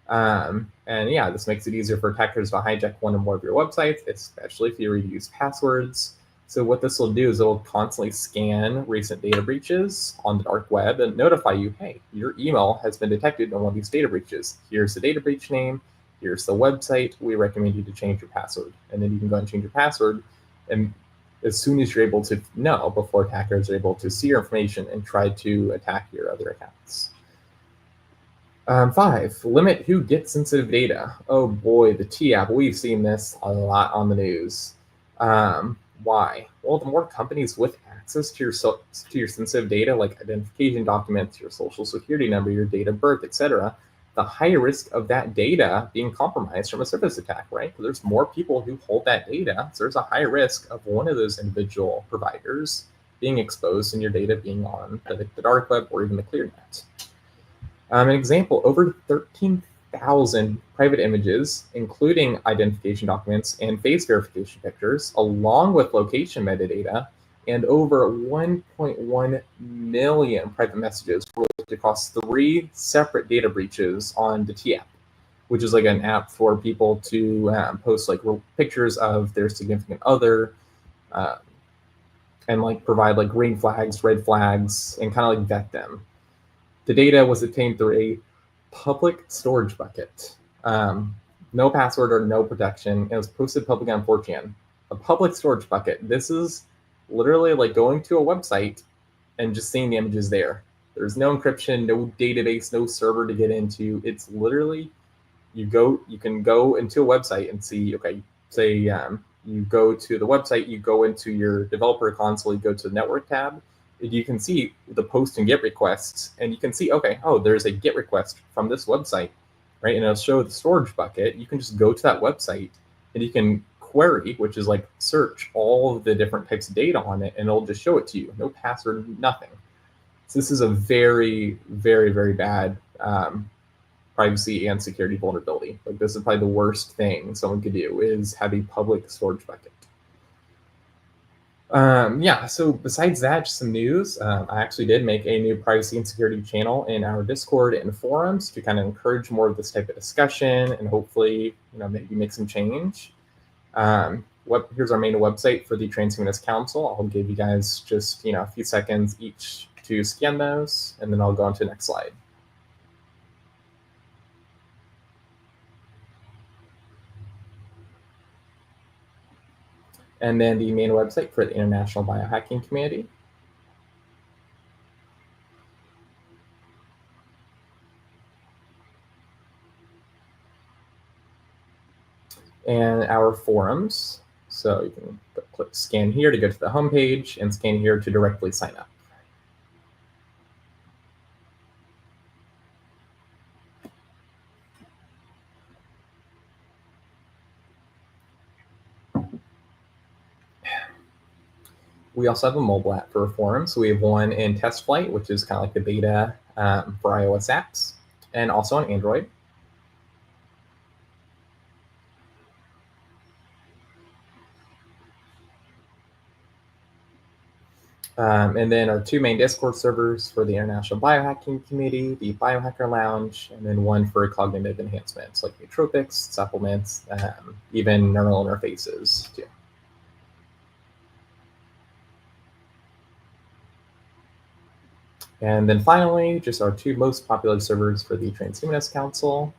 And yeah, this makes it easier for attackers to hijack one or more of your websites, especially if you reuse passwords. So what this will do is it'll constantly scan recent data breaches on the dark web and notify you, hey, your email has been detected in one of these data breaches. Here's the data breach name. Here's the website. We recommend you to change your password. And then you can go and change your password. And as soon as you're able to know, before attackers are able to see your information and try to attack your other accounts. 5, limit who gets sensitive data. Oh boy, the TApp, we've seen this a lot on the news. Why? Well, the more companies with access to your sensitive data, like identification documents, your social security number, your date of birth, etc., the higher risk of that data being compromised from a service attack, right? There's more people who hold that data, so there's a high risk of one of those individual providers being exposed and your data being on the dark web or even the ClearNet. An example, over 13,000 private images, including identification documents and face verification pictures, along with location metadata, and over 1.1 million private messages were leaked across 3 separate data breaches on the TApp, which is like an app for people to post like pictures of their significant other, and like provide like green flags, red flags, and kind of like vet them. The data was obtained through a public storage bucket. No password or no protection. It was posted publicly on 4chan. A public storage bucket. This is literally like going to a website and just seeing the images there. There's no encryption, no database, no server to get into. It's literally you can go into a website and see, okay, say you go to the website, you go into your developer console, you go to the network tab, you can see the post and get requests, and you can see, okay, oh, there's a get request from this website, right? And it'll show the storage bucket. You can just go to that website and you can query, which is like search all of the different types of data on it, and it'll just show it to you. No password, nothing. So this is a very, very, very bad privacy and security vulnerability. Like this is probably the worst thing someone could do is have a public storage bucket. Yeah, so besides that, just some news. I actually did make a new privacy and security channel in our Discord and forums to kind of encourage more of this type of discussion and hopefully, maybe make some change. Here's our main website for the Transhumanist Council. I'll give you guys just, a few seconds each to scan those, and then I'll go on to the next slide. And then the main website for the International Biohacking Community. And our forums. So you can click scan here to go to the home page and scan here to directly sign up. We also have a mobile app for Reform. So we have one in test flight, which is kind of like the beta for iOS apps, and also on Android. And then our two main Discord servers for the International Biohacking Community, the Biohacker Lounge, and then one for cognitive enhancements like nootropics, supplements, even neural interfaces too. And then finally, just our two most popular servers for the Transhumanist Council.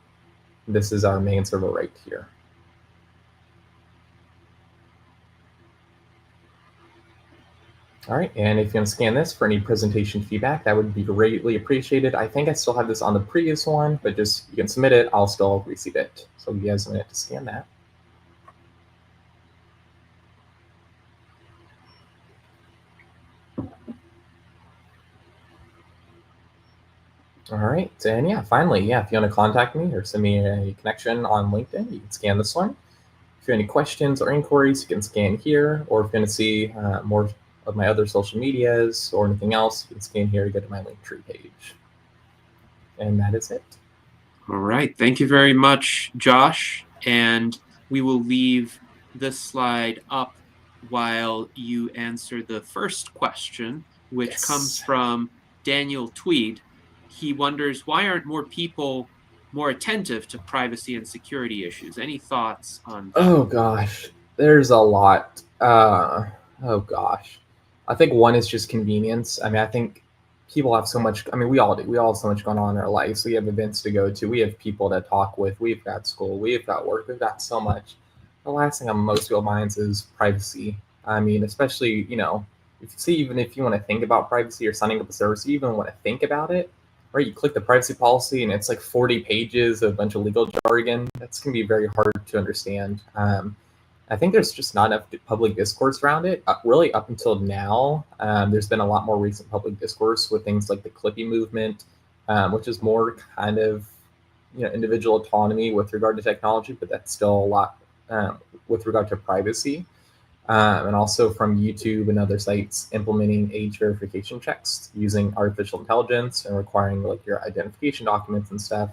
This is our main server right here. All right, and if you want to scan this for any presentation feedback, that would be greatly appreciated. I think I still have this on the previous one, but just you can submit it, I'll still receive it. So you guys a minute to scan that. All right, and yeah, finally, yeah, if you want to contact me or send me a connection on LinkedIn, you can scan this one. If you have any questions or inquiries, you can scan here, or if you want to see more of my other social medias or anything else, you can scan here to go to my Linktree page. And that is it. All right, thank you very much, Josh. And we will leave this slide up while you answer the first question, which comes from Daniel Tweed. He wonders, why aren't more people more attentive to privacy and security issues? Any thoughts on that? Oh gosh, there's a lot. Oh gosh, I think one is just convenience. I mean, I think people have so much. I mean, we all do. We all have so much going on in our lives. We have events to go to. We have people to talk with. We've got school. We've got work. We've got so much. The last thing on most people's minds is privacy. I mean, especially if you see, even if you want to think about privacy or signing up a service, you even want to think about it. Right, you click the privacy policy and it's like 40 pages of a bunch of legal jargon. That's going to be very hard to understand. I think there's just not enough public discourse around it. Really, up until now, there's been a lot more recent public discourse with things like the Clippy movement, which is more kind of individual autonomy with regard to technology, but that's still a lot with regard to privacy. And also from YouTube and other sites implementing age verification checks using artificial intelligence and requiring like your identification documents and stuff.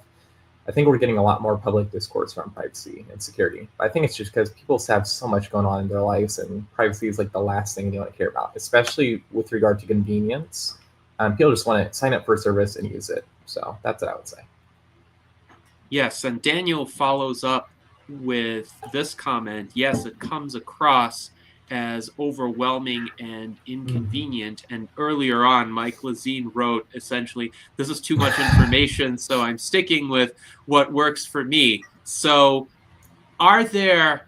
I think we're getting a lot more public discourse around privacy and security. But I think it's just because people have so much going on in their lives, and privacy is like the last thing they want to care about, especially with regard to convenience. People just want to sign up for a service and use it. So that's what I would say. Yes, and Daniel follows up with this comment. Yes, it comes across as overwhelming and inconvenient. And earlier on, Mike Lazine wrote essentially, this is too much information, so I'm sticking with what works for me. So are there,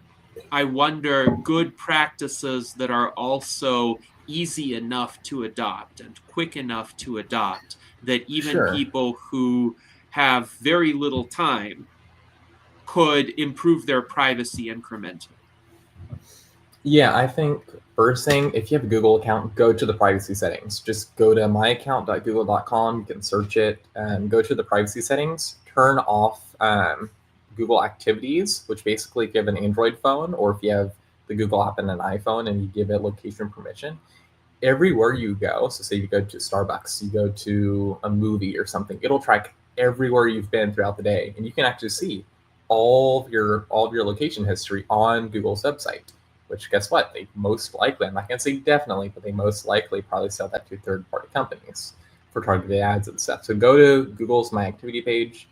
I wonder, good practices that are also easy enough to adopt and quick enough to adopt that even people who have very little time could improve their privacy incrementally? Yeah, I think first thing, if you have a Google account, go to the privacy settings. Just go to myaccount.google.com. You can search it and go to the privacy settings. Turn off Google Activities, which basically if you have an Android phone or if you have the Google app in an iPhone and you give it location permission, everywhere you go, so say you go to Starbucks, you go to a movie or something, it'll track everywhere you've been throughout the day, and you can actually see all of your location history on Google's website. Which, guess what? They most likely, I'm not going to say definitely, but they most likely probably sell that to third-party companies for targeted ads and stuff. So go to Google's My Activity page,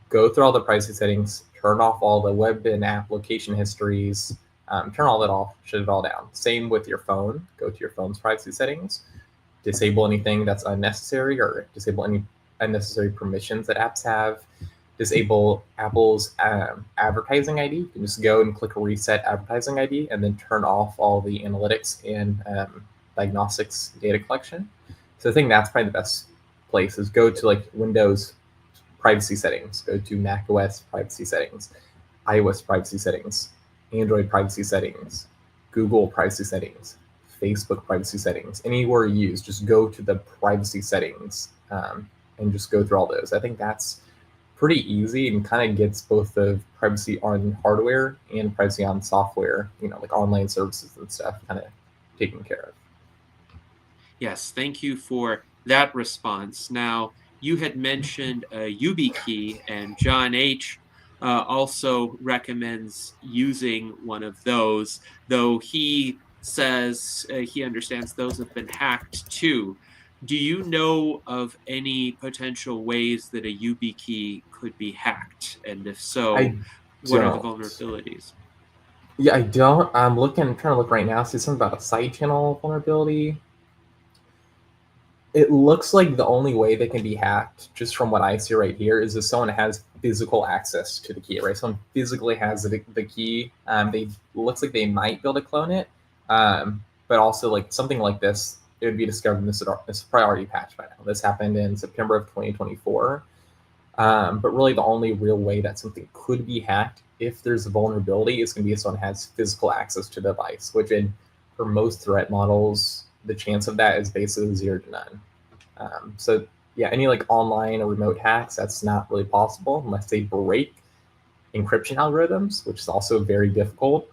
go through all the privacy settings, turn off all the web and app location histories, turn all that off, shut it all down. Same with your phone. Go to your phone's privacy settings, disable anything that's unnecessary or disable any unnecessary permissions that apps have. Disable Apple's advertising ID. You can just go and click reset advertising ID and then turn off all the analytics and diagnostics data collection. So I think that's probably the best place is go to like Windows privacy settings, go to Mac OS privacy settings, iOS privacy settings, Android privacy settings, Google privacy settings, Facebook privacy settings, anywhere you use, just go to the privacy settings and just go through all those. I think that's pretty easy and kind of gets both the privacy on hardware and privacy on software, like online services and stuff, kind of taken care of. Yes, thank you for that response. Now, you had mentioned a YubiKey, and John H. Also recommends using one of those, though he says he understands those have been hacked too. Do you know of any potential ways that a YubiKey could be hacked? And if so, I what are the don't. vulnerabilities? Yeah, I don't. I'm trying to look right now, see something about a side channel vulnerability. It looks like the only way they can be hacked, just from what I see right here, is if someone has physical access to the key, right? Someone physically has the key. They looks like they might be able to clone it, but also like something like this, it would be discovered in this priority patch by now. This happened in September of 2024. But really, the only real way that something could be hacked, if there's a vulnerability, is going to be if someone has physical access to the device, which for most threat models, the chance of that is basically 0 to none. So yeah, any like online or remote hacks, that's not really possible unless they break encryption algorithms, which is also very difficult,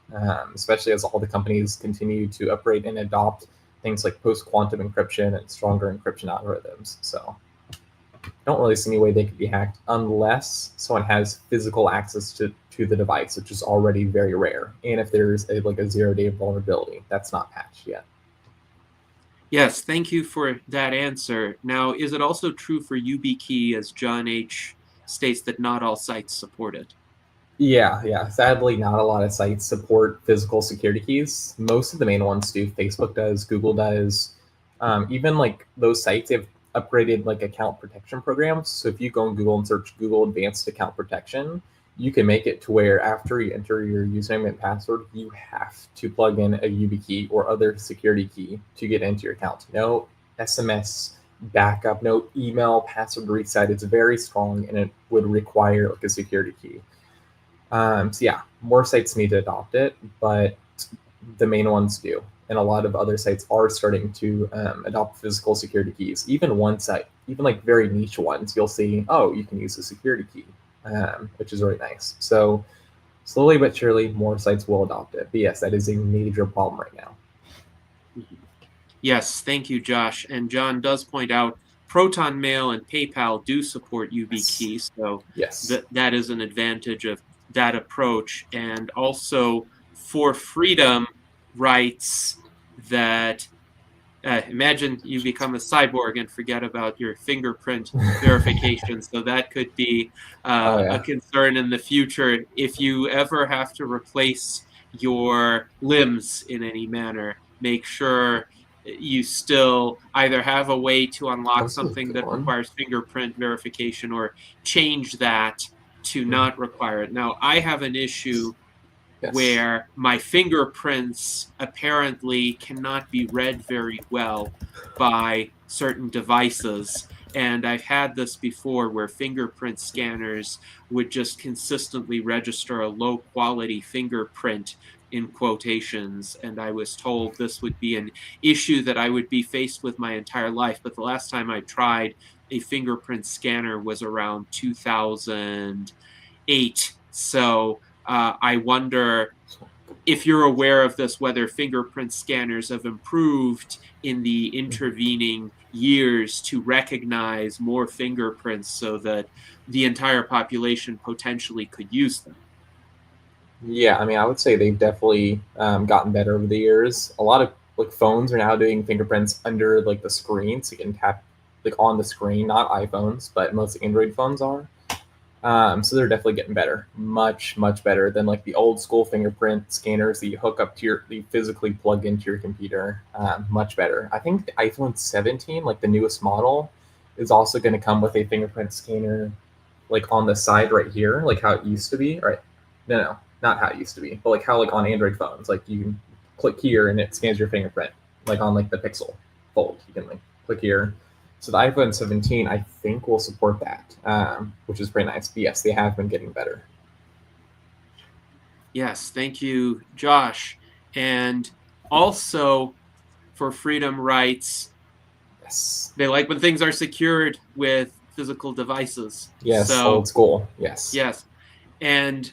especially as all the companies continue to upgrade and adopt things like post-quantum encryption and stronger encryption algorithms. So I don't really see any way they could be hacked unless someone has physical access to the device, which is already very rare. And if there's a 0-day vulnerability, that's not patched yet. Yes, thank you for that answer. Now, is it also true for YubiKey, as John H. states, that not all sites support it? Yeah. Sadly, not a lot of sites support physical security keys. Most of the main ones do. Facebook does, Google does. Even like those sites, they've upgraded like account protection programs. So if you go on Google and search Google Advanced Account Protection, you can make it to where after you enter your username and password, you have to plug in a YubiKey or other security key to get into your account. No SMS backup, no email password reset. It's very strong and it would require like a security key. So yeah, more sites need to adopt it, but the main ones do. And a lot of other sites are starting to adopt physical security keys. Even one site, even like very niche ones, you'll see, oh, you can use a security key, which is really nice. So slowly but surely, more sites will adopt it. But yes, that is a major problem right now. Yes, thank you, Josh. And John does point out Proton Mail and PayPal do support YubiKey, so Yes. that is an advantage of that approach. And also, For Freedom writes that imagine you become a cyborg and forget about your fingerprint verification. So that could be Oh a yeah. concern in the future if you ever have to replace your limbs in any manner. Make sure you still either have a way to unlock That's a something good that one. requires fingerprint verification or change that to Mhm. not require it. Now, I have an issue Yes. where my fingerprints apparently cannot be read very well by certain devices. And I've had this before where fingerprint scanners would just consistently register a low quality fingerprint in quotations. And I was told this would be an issue that I would be faced with my entire life. But the last time I tried a fingerprint scanner was around 2008. So I wonder if you're aware of this, whether fingerprint scanners have improved in the intervening years to recognize more fingerprints so that the entire population potentially could use them. Yeah, I mean, I would say they've definitely gotten better over the years. A lot of like phones are now doing fingerprints under like the screen, so you can tap like on the screen. Not iPhones, but most Android phones are. So they're definitely getting better, much better than like the old school fingerprint scanners that you hook up to that you physically plug into your computer. Much better. I think the iPhone 17, like the newest model, is also going to come with a fingerprint scanner, like on the side right here, like how it used to be. Right? No, not how it used to be, but like how like on Android phones, like you can click here and it scans your fingerprint, like on like the Pixel Fold. You can like click here. So the iPhone 17, I think, will support that, which is pretty nice. But yes, they have been getting better. Yes, thank you, Josh. And also for freedom rights, Yes. they like when things are secured with physical devices. Yes, So, old school. Yes. yes. And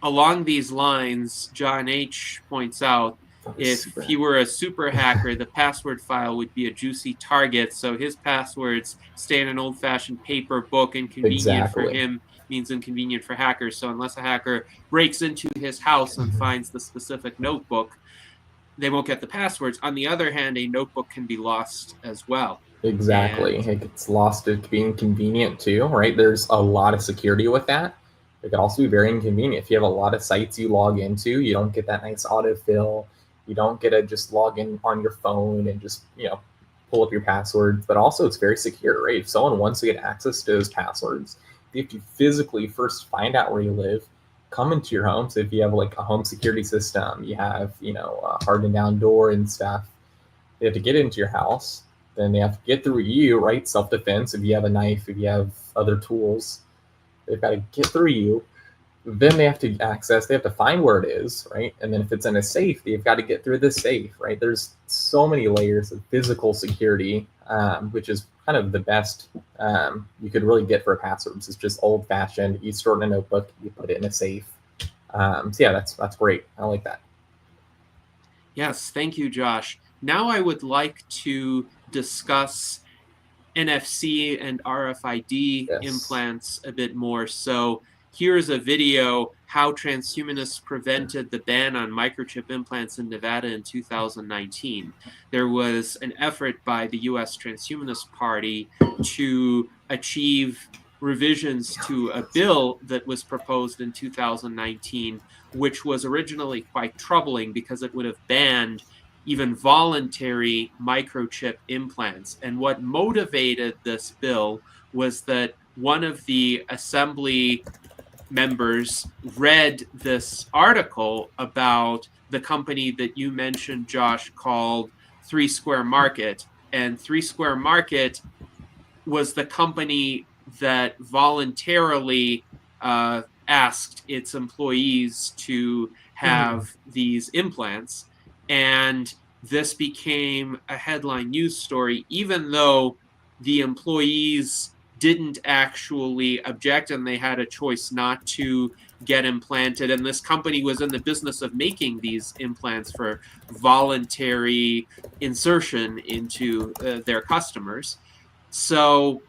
along these lines, John H. points out if Super. he were a super hacker, the password file would be a juicy target. So his passwords stay in an old fashioned paper book. Inconvenient for Exactly. him means inconvenient for hackers. So unless a hacker breaks into his house and finds the specific notebook, they won't get the passwords. On the other hand, a notebook can be lost as well. Exactly. And It gets lost. It can be inconvenient too, right? There's a lot of security with that. It can also be very inconvenient. If you have a lot of sites you log into, you don't get that nice autofill. You don't get to just log in on your phone and just, pull up your passwords. But also, it's very secure, right? If someone wants to get access to those passwords, they have to physically first find out where you live, come into your home. So if you have like a home security system, you have, a hardened down door and stuff, they have to get into your house. Then they have to get through you, right? Self defense. If you have a knife, if you have other tools, they've got to get through you. Then they have to access, they have to find where it is, right? And then if it's in a safe, they've got to get through the safe, right? There's so many layers of physical security, which is kind of the best you could really get for passwords. It's just old fashioned. You store it in a notebook, you put it in a safe. So yeah, that's great. I like that. yes, thank you, Josh. Now I would like to discuss NFC and RFID Yes. implants a bit more. So here's a video how transhumanists prevented the ban on microchip implants in Nevada in 2019. There was an effort by the US Transhumanist Party to achieve revisions to a bill that was proposed in 2019, which was originally quite troubling because it would have banned even voluntary microchip implants. And what motivated this bill was that one of the assembly members read this article about the company that you mentioned, Josh, called Three Square Market. And Three Square Market was the company that voluntarily asked its employees to have these implants. And this became a headline news story, even though the employees didn't actually object and they had a choice not to get implanted. And this company was in the business of making these implants for voluntary insertion into their customers. So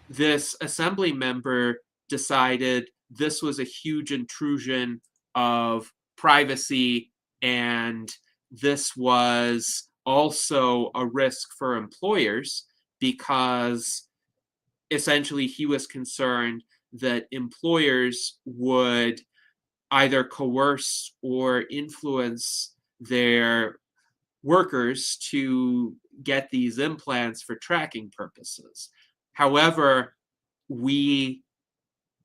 this assembly member decided this was a huge intrusion of privacy, and this was also a risk for employers because essentially he was concerned that employers would either coerce or influence their workers to get these implants for tracking purposes. However, we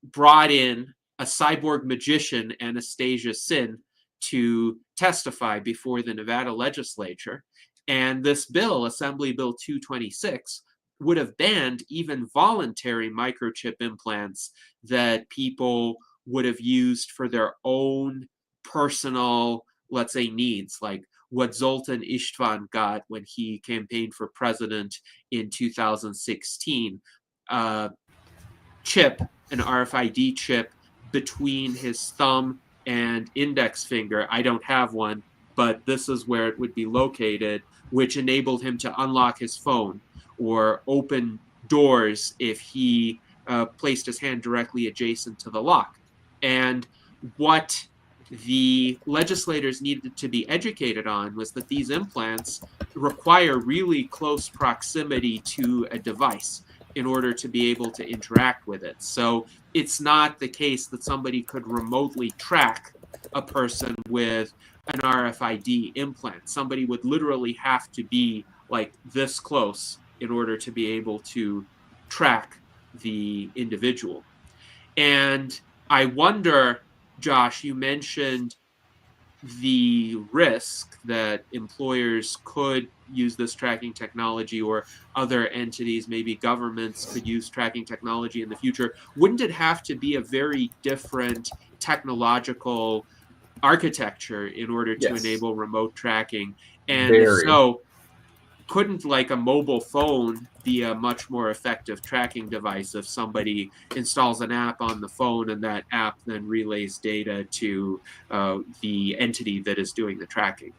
brought in a cyborg magician, Anastasia Sin, to testify before the Nevada legislature. And this bill, Assembly Bill 226, would have banned even voluntary microchip implants that people would have used for their own personal, let's say, needs, like what Zoltan Istvan got when he campaigned for president in 2016. Chip, an RFID chip between his thumb and index finger. I don't have one, but this is where it would be located, which enabled him to unlock his phone or open doors if he placed his hand directly adjacent to the lock. And what the legislators needed to be educated on was that these implants require really close proximity to a device in order to be able to interact with it. So it's not the case that somebody could remotely track a person with an RFID implant. Somebody would literally have to be like this close in order to be able to track the individual. And I wonder, Josh, you mentioned the risk that employers could use this tracking technology or other entities, maybe governments could use tracking technology in the future. Wouldn't it have to be a very different technological architecture in order to Yes. enable remote tracking? And if Very. so, couldn't like a mobile phone be a much more effective tracking device if somebody installs an app on the phone and that app then relays data to the entity that is doing the tracking?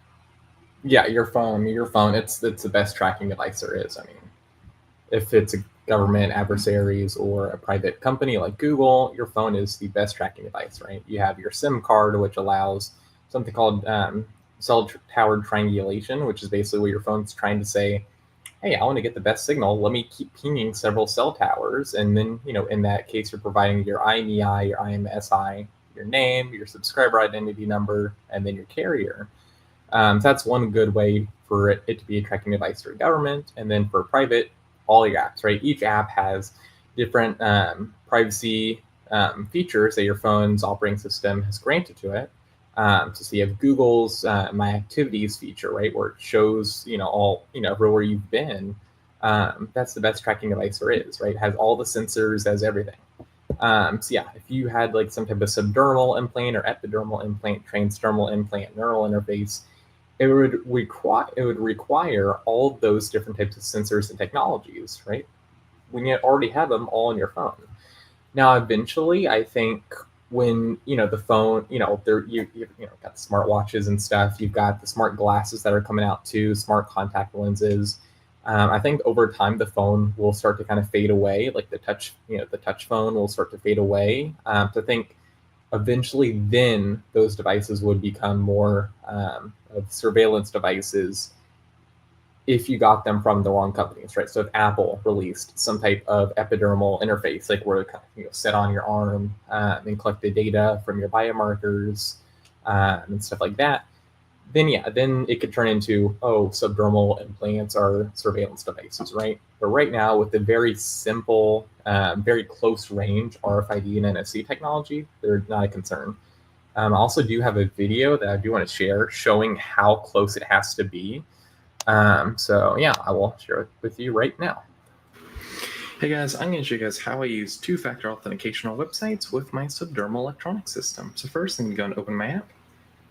Yeah, your phone, it's the best tracking device there is. I mean, if it's a government adversaries or a private company like Google, your phone is the best tracking device, right? You have your SIM card, which allows something called cell tower triangulation, which is basically where your phone's trying to say, hey, I want to get the best signal. Let me keep pinging several cell towers. And then, in that case, you're providing your IMEI, your IMSI, your name, your subscriber identity number, and then your carrier. So that's one good way for it to be a tracking device for government. And then for private, all your apps, right? Each app has different privacy features that your phone's operating system has granted to it. So you have Google's My Activities feature, right, where it shows, all, everywhere you've been. That's the best tracking device there is, right? It has all the sensors, has everything. So yeah, if you had like some type of subdermal implant or epidermal implant, transdermal implant, neural interface, it would require all of those different types of sensors and technologies, right? When you already have them all on your phone. Now, eventually, I think when the phone, there you got smartwatches and stuff. You've got the smart glasses that are coming out too, smart contact lenses. I think over time the phone will start to kind of fade away, like the touch phone will start to fade away. So I think eventually then those devices would become more of surveillance devices if you got them from the wrong companies, right? So if Apple released some type of epidermal interface, like where it set on your arm and collected data from your biomarkers and stuff like that, then it could turn into, subdermal implants are surveillance devices, right? But right now, with the very simple, very close range RFID and NFC technology, they're not a concern. I also do have a video that I do want to share showing how close it has to be. So yeah, I will share it with you right now. Hey guys, I'm going to show you guys how I use two-factor authentication on websites with my subdermal electronic system. So first, I'm going to go and open my app,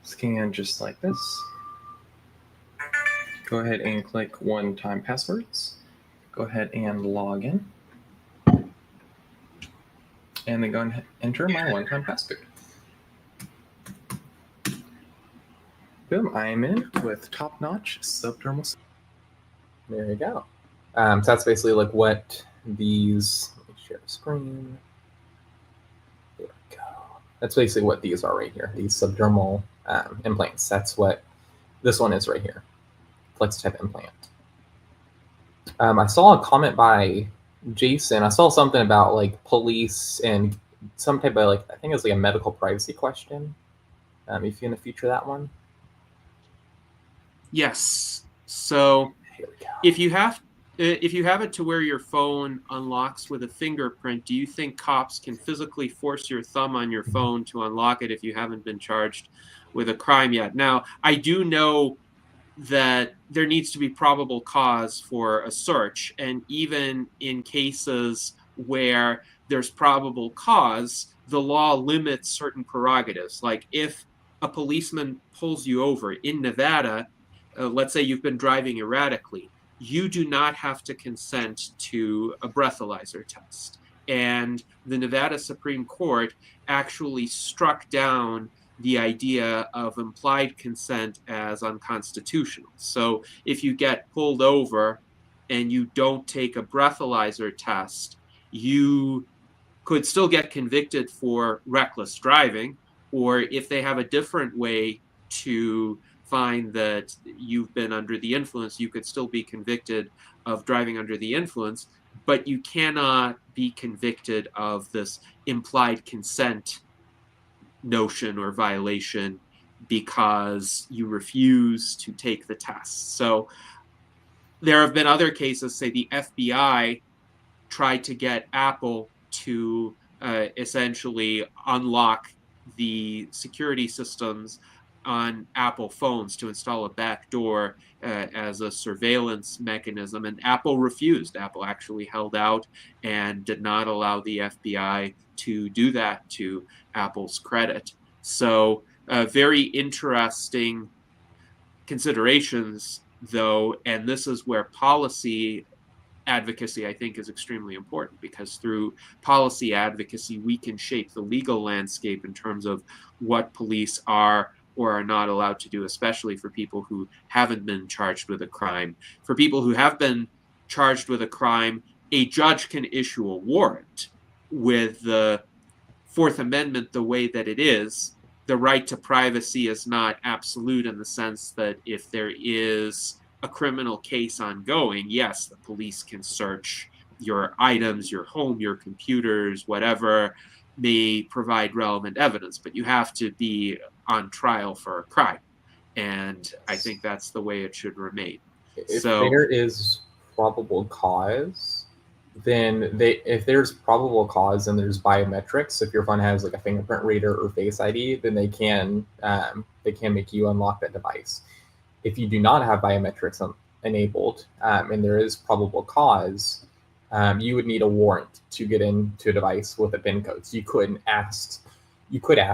scan just like this. Go ahead and click one-time passwords. Go ahead and log in. And then go and enter my one-time password. Boom, I am in with top-notch subdermal. There you go. So that's basically like what these, let me share the screen. There we go. That's basically what these are right here, these subdermal implants. That's what this one is right here, flex type implant. I saw a comment by Jason. I saw something about like police and some type of I think it was like a medical privacy question. If you're going to feature that one. Yes. So Here we go. if you have it to where your phone unlocks with a fingerprint, do you think cops can physically force your thumb on your phone to unlock it if you haven't been charged with a crime yet? Now, I do know that there needs to be probable cause for a search, and even in cases where there's probable cause, the law limits certain prerogatives. Like if a policeman pulls you over in Nevada, let's say you've been driving erratically, you do not have to consent to a breathalyzer test. And the Nevada Supreme Court actually struck down the idea of implied consent as unconstitutional. So if you get pulled over and you don't take a breathalyzer test, you could still get convicted for reckless driving, or if they have a different way to find that you've been under the influence, you could still be convicted of driving under the influence, but you cannot be convicted of this implied consent notion or violation because you refuse to take the test. So there have been other cases, say the FBI tried to get Apple to essentially unlock the security systems on Apple phones to install a backdoor as a surveillance mechanism, and Apple refused. Apple actually held out and did not allow the FBI to do that, to Apple's credit. So Very interesting considerations, though, and this is where policy advocacy, I think, is extremely important, because through policy advocacy, we can shape the legal landscape in terms of what police are or are not allowed to do, especially for people who haven't been charged with a crime. For people who have been charged with a crime, a judge can issue a warrant. With the Fourth Amendment the way that it is, the right to privacy is not absolute, in the sense that if there is a criminal case ongoing, yes, the police can search your items, your home, your computers, whatever may provide relevant evidence, but you have to be on trial for a crime. And I think that's the way it should remain. If So, there is probable cause, then if there's probable cause and there's biometrics, if your phone has like a fingerprint reader or Face ID, then they can make you unlock that device. If you do not have biometrics enabled, and there is probable cause, you would need a warrant to get into a device with a PIN code. So you could ask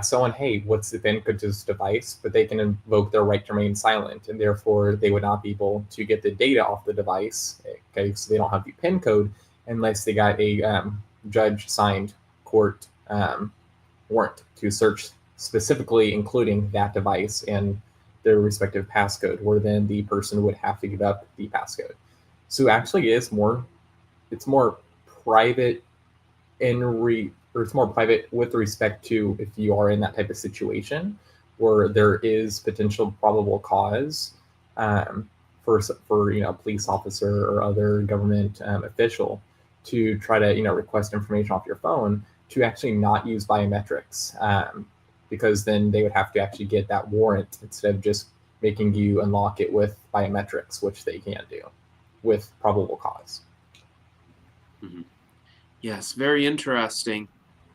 someone, hey, what's the PIN code to this device? But they can invoke their right to remain silent, and therefore they would not be able to get the data off the device. Okay, so they don't have the PIN code unless they got a judge-signed court warrant to search specifically, including that device and their respective passcode, where then the person would have to give up the passcode. So actually, it's more private it's more private with respect to if you are in that type of situation where there is potential probable cause for police officer or other government official to try to request information off your phone, to actually not use biometrics, because then they would have to actually get that warrant instead of just making you unlock it with biometrics, which they can do with probable cause. mm-hmm. Yes, very interesting.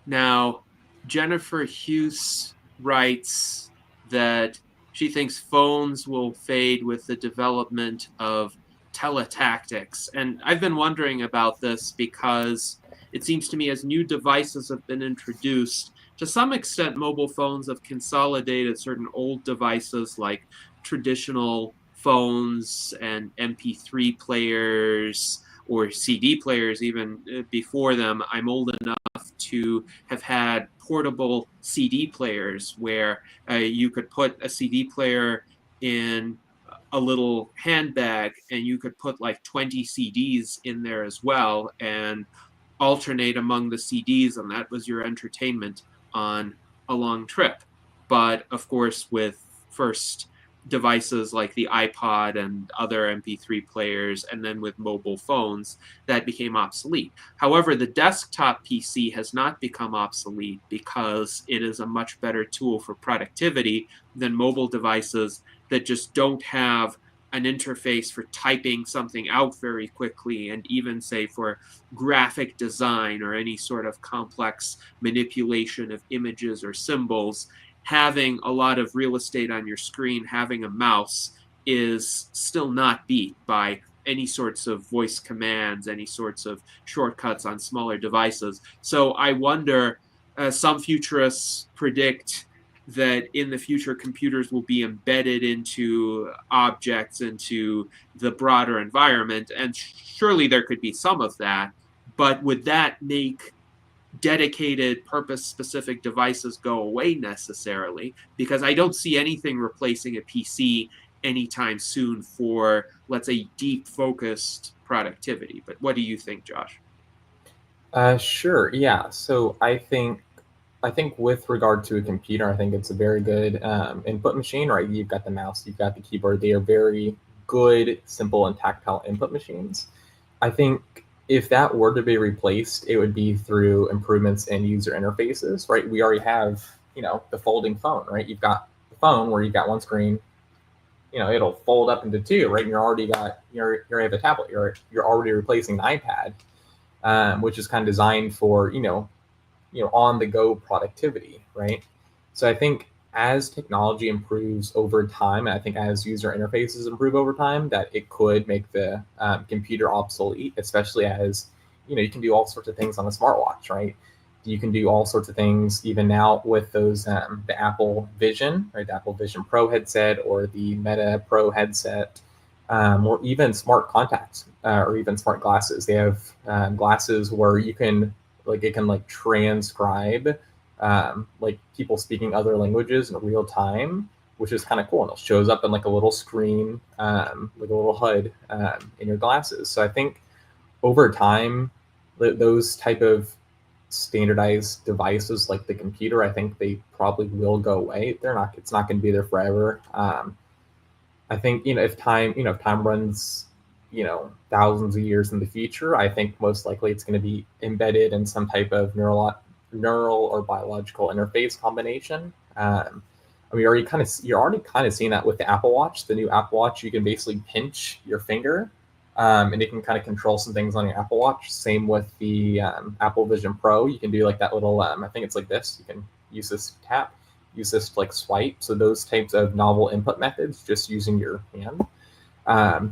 Now, Jennifer Hughes writes that she thinks phones will fade with the development of teletactics. And I've been wondering about this because it seems to me, as new devices have been introduced, to some extent, mobile phones have consolidated certain old devices like traditional phones and MP3 players or CD players even before them. I'm old enough to have had portable CD players where you could put a CD player in a little handbag and you could put like 20 CDs in there as well and alternate among the CDs, and that was your entertainment on a long trip. But of course, with first devices like the iPod and other MP3 players, and then with mobile phones, that became obsolete. However, the desktop PC has not become obsolete because it is a much better tool for productivity than mobile devices that just don't have an interface for typing something out very quickly, and even say for graphic design or any sort of complex manipulation of images or symbols. Having a lot of real estate on your screen, having a mouse, is still not beat by any sorts of voice commands, any sorts of shortcuts on smaller devices. So I wonder, some futurists predict that in the future computers will be embedded into objects, into the broader environment, and surely there could be some of that, but would that make dedicated purpose-specific devices go away necessarily? Because I don't see anything replacing a PC anytime soon for, let's say, deep focused productivity. But what do you think, Josh? Sure. Yeah. So I think with regard to a computer, I think it's a very good input machine, right? You've got the mouse, you've got the keyboard. They are very good, simple, and tactile input machines. I think if that were to be replaced, it would be through improvements in user interfaces, right? We already have, the folding phone, right? You've got the phone where you've got one screen, it'll fold up into two, right? And you already have a tablet. You're already replacing the iPad, which is kind of designed for, on the go productivity, right? So I think as technology improves over time, and I think as user interfaces improve over time, that it could make the computer obsolete, especially as you can do all sorts of things on a smartwatch, right? You can do all sorts of things even now with those the Apple Vision, right? The Apple Vision Pro headset or the Meta Pro headset, or even smart contacts or even smart glasses. They have glasses where you can it can transcribe like people speaking other languages in real time, which is kind of cool. And it shows up in like a little screen, like a little HUD in your glasses. So I think over time, those type of standardized devices like the computer, I think they probably will go away. They're not. It's not going to be there forever. I think if time runs, thousands of years in the future, I think most likely it's going to be embedded in some type of neural or biological interface combination. I mean, you're already kind of seeing that with the Apple Watch. The new Apple Watch, you can basically pinch your finger, and it can kind of control some things on your Apple Watch. Same with the Apple Vision Pro. You can do like that little. I think it's like this. You can use this tap, use this to like swipe. So those types of novel input methods, just using your hand,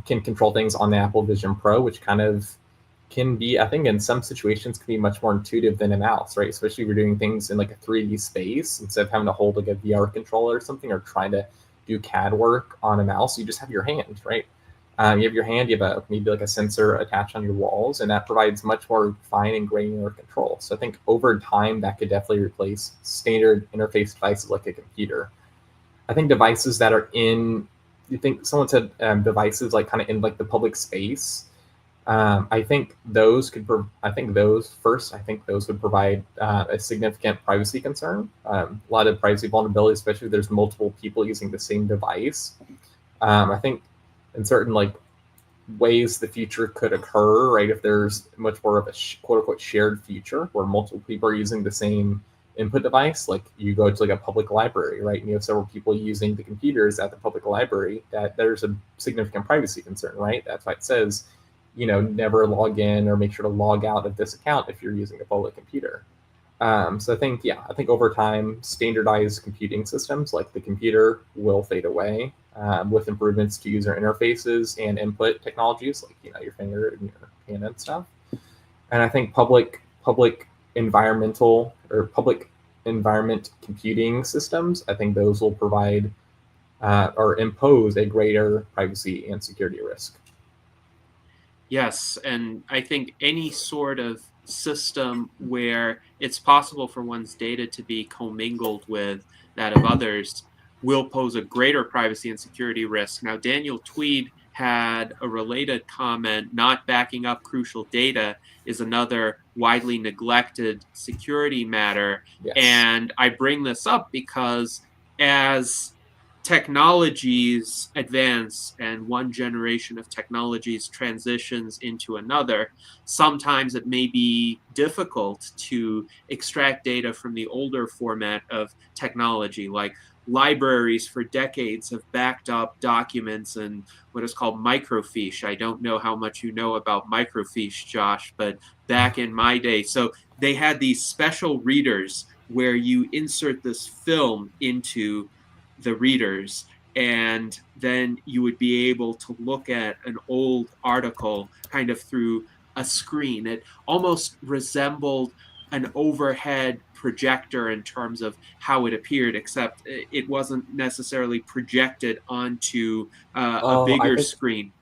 can control things on the Apple Vision Pro, which kind of can be, I think in some situations, can be much more intuitive than a mouse, right? Especially if you're doing things in like a 3D space, instead of having to hold like a VR controller or something, or trying to do CAD work on a mouse, you just have your hand, right? You have your hand, you have maybe like a sensor attached on your walls, and that provides much more fine and granular control. So I think over time, that could definitely replace standard interface devices like a computer. I think devices that are you think someone said devices like kind of in like the public space. I think those would provide a significant privacy concern. A lot of privacy vulnerability, especially if there's multiple people using the same device. I think in certain like ways the future could occur, right? If there's much more of a quote unquote shared future where multiple people are using the same input device, like you go to like a public library, right? And you have several people using the computers at the public library, that there's a significant privacy concern, right? That's why it says, never log in or make sure to log out of this account if you're using a public computer. So I think over time, standardized computing systems like the computer will fade away, with improvements to user interfaces and input technologies like your finger and your hand and stuff. And I think public environmental or public environment computing systems, I think those will provide or impose a greater privacy and security risk. Yes, and I think any sort of system where it's possible for one's data to be commingled with that of others will pose a greater privacy and security risk. Now, Daniel Tweed had a related comment. Not backing up crucial data is another widely neglected security matter. Yes. And I bring this up because as technologies advance and one generation of technologies transitions into another, sometimes it may be difficult to extract data from the older format of technology. Like libraries for decades have backed up documents in what is called microfiche. I don't know how much you know about microfiche, Josh, but back in my day, so they had these special readers where you insert this film into the readers, and then you would be able to look at an old article kind of through a screen. It almost resembled an overhead projector in terms of how it appeared, except it wasn't necessarily projected onto a Oh, bigger screen.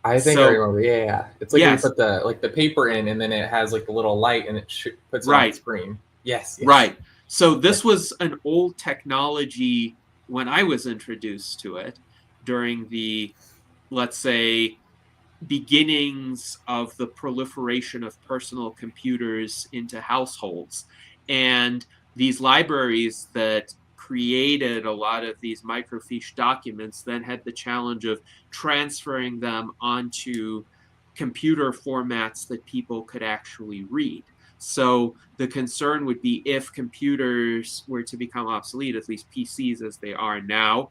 I So, remember. Yeah, yeah. It's like where you yes, put the paper in, and then it has like the little light, and it puts it on the right, screen. Yes, yes. right. So, Yeah. this was an old technology when I was introduced to it during the, let's say, beginnings of the proliferation of personal computers into households. And these libraries that created a lot of these microfiche documents then had the challenge of transferring them onto computer formats that people could actually read. So the concern would be if computers were to become obsolete, at least PCs as they are now,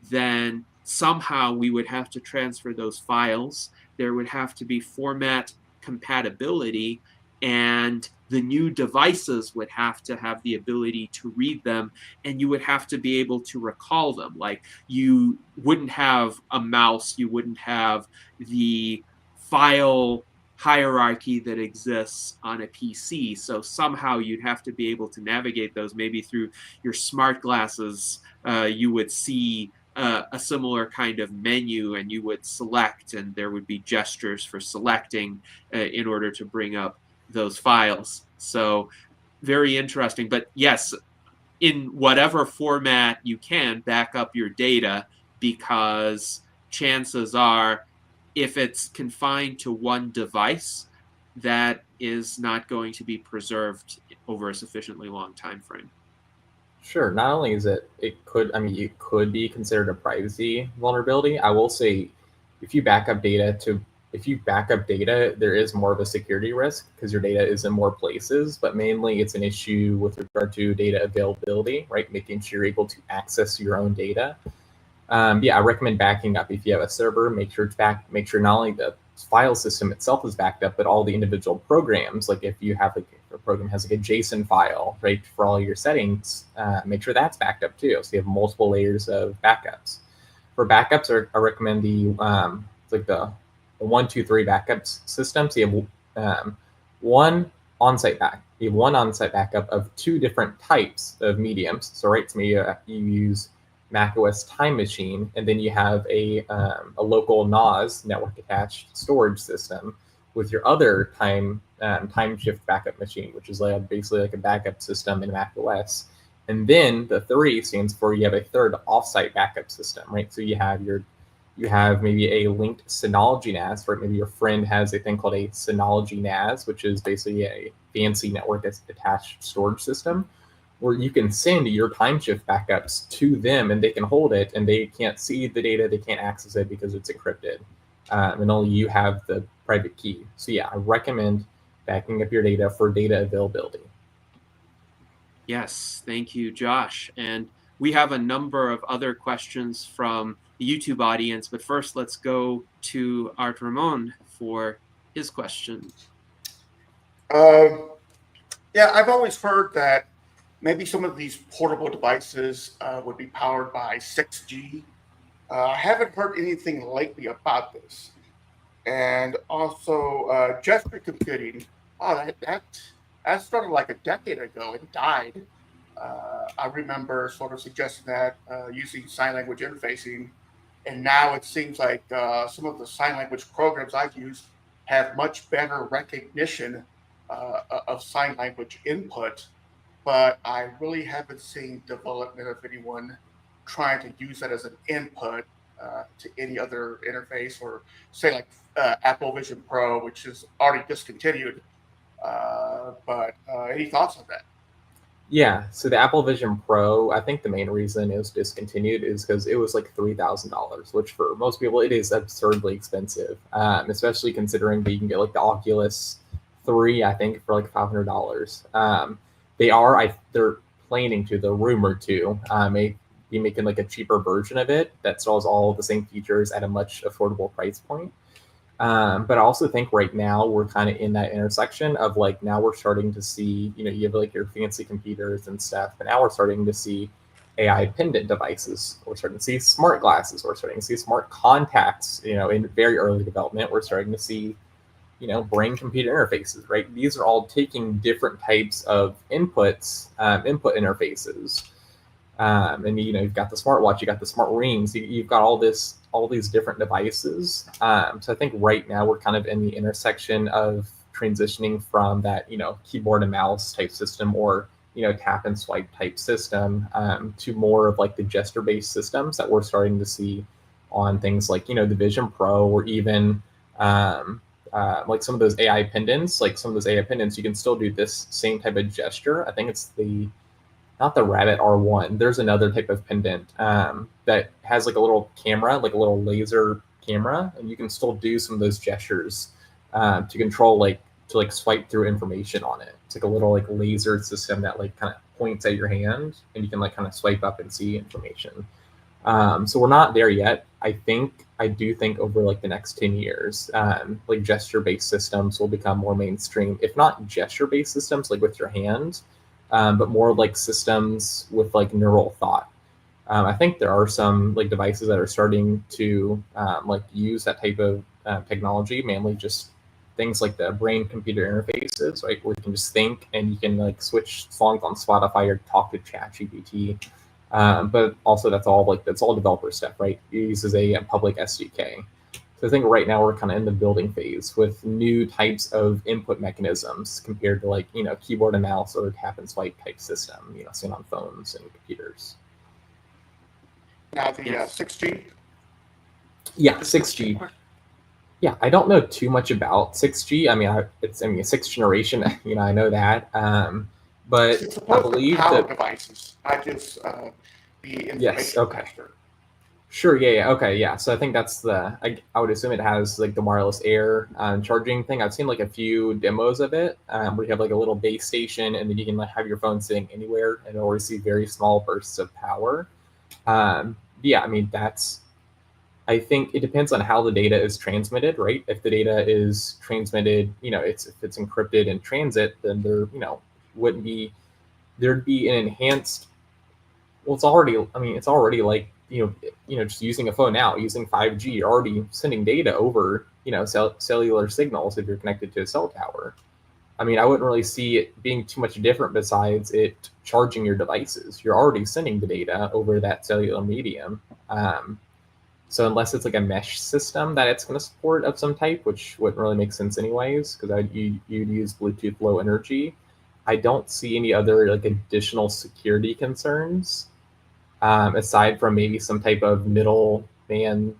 then somehow we would have to transfer those files. There would have to be format compatibility, and the new devices would have to have the ability to read them, and you would have to be able to recall them. Like, you wouldn't have a mouse, you wouldn't have the file hierarchy that exists on a PC. So somehow you'd have to be able to navigate those, maybe through your smart glasses. You would see a similar kind of menu, and you would select, and there would be gestures for selecting in order to bring up those files. So very interesting. But yes, in whatever format you can, back up your data, because chances are, if it's confined to one device, that is not going to be preserved over a sufficiently long time frame. Sure. Not only is it could, I mean, it could be considered a privacy vulnerability. I will say, if you back up data to, if you back up data, there is more of a security risk because your data is in more places, but mainly it's an issue with regard to data availability, right? Making sure you're able to access your own data. Yeah, I recommend backing up. If you have a server, make sure it's back. Make sure not only the file system itself is backed up, but all the individual programs. Like if you have like a program has like a JSON file, right, for all your settings, make sure that's backed up too. So you have multiple layers of backups. For backups, I recommend the like the 1, 2, 3 backups system. So you have one on-site back. You have one on-site backup of 2 different types of mediums. So right, to me, you use macOS Time Machine, and then you have a local NAS network attached storage system with your other time shift backup machine, which is like basically like a backup system in macOS. And then the 3 stands for you have a third offsite backup system, right? So you have maybe a linked Synology NAS, right? Maybe your friend has a thing called a Synology NAS, which is basically a fancy network attached storage system, where you can send your time shift backups to them and they can hold it and they can't see the data, they can't access it because it's encrypted. And only you have the private key. So yeah, I recommend backing up your data for data availability. Yes, thank you, Josh. And we have a number of other questions from the YouTube audience, but first let's go to Art Ramon for his question. Yeah, I've always heard that maybe some of these portable devices would be powered by 6G. I haven't heard anything lately about this. And also, gesture computing. Oh, that started like a decade ago and died. I remember sort of suggesting that using sign language interfacing, and now it seems like some of the sign language programs I've used have much better recognition of sign language input, but I really haven't seen development of anyone trying to use that as an input to any other interface, or say like Apple Vision Pro, which is already discontinued. But any thoughts on that? Yeah, so the Apple Vision Pro, I think the main reason it was discontinued is because it was like $3,000, which for most people it is absurdly expensive, especially considering that you can get like the Oculus 3, I think, for like $500. They're planning to, the rumor to, be making like a cheaper version of it that still has all the same features at a much affordable price point. But I also think right now we're kind of in that intersection of like, now we're starting to see, you have like your fancy computers and stuff, but now we're starting to see AI pendant devices. We're starting to see smart glasses. We're starting to see smart contacts, in very early development. We're starting to see, brain computer interfaces, right? These are all taking different types of input interfaces. And you've got the smartwatch, you got the smart rings, you've got all these different devices. So I think right now we're kind of in the intersection of transitioning from that keyboard and mouse type system, or tap and swipe type system, to more of like the gesture based systems that we're starting to see on things like the Vision Pro, or even like some of those AI pendants. Like some of those AI pendants, you can still do this same type of gesture. I think it's not the Rabbit R1. There's another type of pendant that has like a little camera, like a little laser camera, and you can still do some of those gestures to control, like to like swipe through information on it. It's like a little like laser system that like kind of points at your hand, and you can like kind of swipe up and see information. So we're not there yet. I do think over like the next 10 years, like gesture-based systems will become more mainstream, if not gesture-based systems like with your hand, but more like systems with like neural thought. I think there are some like devices that are starting to like use that type of technology, mainly just things like the brain-computer interfaces, right, where you can just think and you can like switch songs on Spotify or talk to ChatGPT. But also that's all developer stuff, right? It uses a public SDK. So I think right now we're kind of in the building phase with new types of input mechanisms compared to like, keyboard and mouse or tap and swipe type system, seen on phones and computers. Now the Yes. 6G. Yeah, 6G. Yeah, I don't know too much about 6G. I mean, it's sixth generation. I know that. But It's I supposed to believe power that. devices, not just be information Yes. Okay. faster. Sure. Yeah. Okay. Yeah. So I think that's I would assume it has like the wireless air charging thing. I've seen like a few demos of it where you have like a little base station and then you can like have your phone sitting anywhere and it'll receive very small bursts of power. Yeah. I mean, I think it depends on how the data is transmitted, right? If the data is transmitted, if it's encrypted in transit, then wouldn't be, there'd be an enhanced, well, it's already like, just using a phone now, using 5G, you're already sending data over, cellular signals if you're connected to a cell tower. I mean, I wouldn't really see it being too much different besides it charging your devices. You're already sending the data over that cellular medium. So unless it's like a mesh system that it's going to support of some type, which wouldn't really make sense anyways, because you'd use Bluetooth Low Energy, I don't see any other like additional security concerns aside from maybe some type of middleman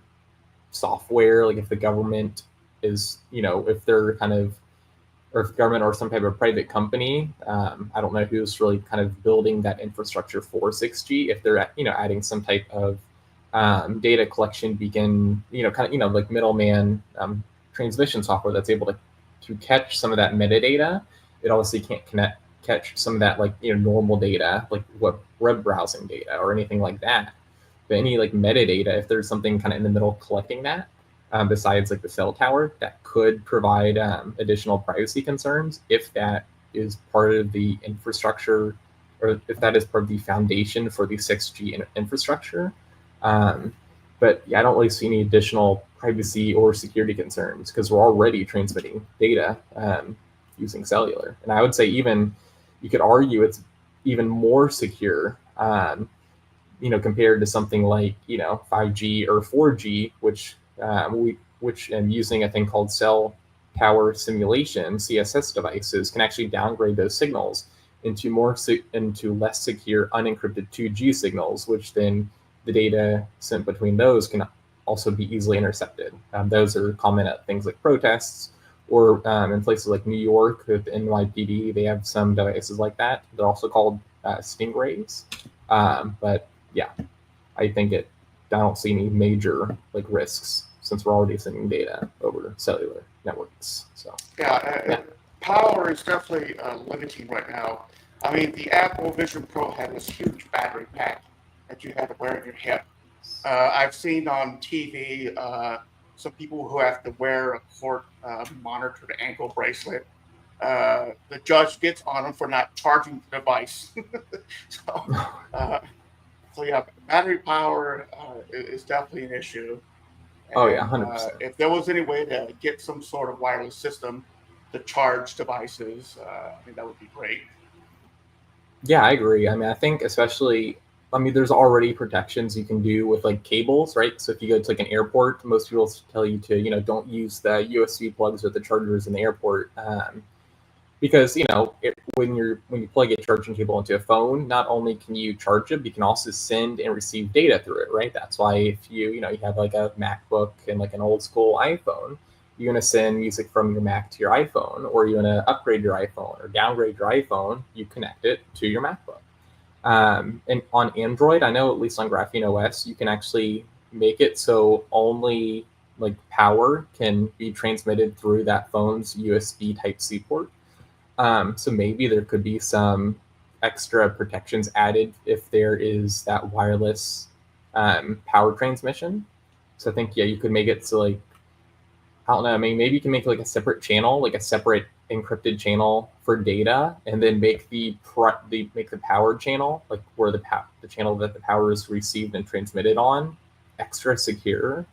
software, like if the government is, if they're kind of, or if the government or some type of private company, I don't know who's really kind of building that infrastructure for 6G, if they're, adding some type of data collection beacon, like middleman transmission software that's able to catch some of that metadata. It obviously can't catch some of that like normal data, like web browsing data or anything like that. But any like metadata, if there's something kind of in the middle collecting that, besides like the cell tower, that could provide additional privacy concerns if that is part of the infrastructure, or if that is part of the foundation for the 6G infrastructure. But yeah, I don't really see any additional privacy or security concerns because we're already transmitting data using cellular. And I would say even you could argue it's even more secure, compared to something like 5G or 4G, which and using a thing called cell tower simulation (CSS) devices can actually downgrade those signals into into less secure unencrypted 2G signals, which then the data sent between those can also be easily intercepted. Those are common at things like protests or in places like New York with NYPD. They have some devices like that. They're also called stingrays. But yeah, I don't see any major like risks since we're already sending data over cellular networks. So Yeah. Power is definitely limiting right now. I mean, the Apple Vision Pro had this huge battery pack that you had to wear on your hip. I've seen on TV some people who have to wear a court monitored ankle bracelet. The judge gets on them for not charging the device. so, so yeah, battery power is definitely an issue. Oh yeah, And 100%. if there was any way to get some sort of wireless system to charge devices, I mean, that would be great. Yeah, I agree. I mean, I think there's already protections you can do with like cables, right? So if you go to like an airport, most people tell you to, don't use the USB plugs or the chargers in the airport. Because when you plug a charging cable into a phone, not only can you charge it, but you can also send and receive data through it, right? That's why if you have like a MacBook and like an old school iPhone, you're going to send music from your Mac to your iPhone, or you want to upgrade your iPhone or downgrade your iPhone, you connect it to your MacBook. And on Android, I know at least on Graphene OS, you can actually make it so only like power can be transmitted through that phone's USB Type-C port. So maybe there could be some extra protections added if there is that wireless power transmission. So I think, yeah, you could make it so like, I don't know, I mean, maybe you can make like a separate channel, like a separate encrypted channel for data, and then make the power channel, like where the channel that the power is received and transmitted on, extra secure.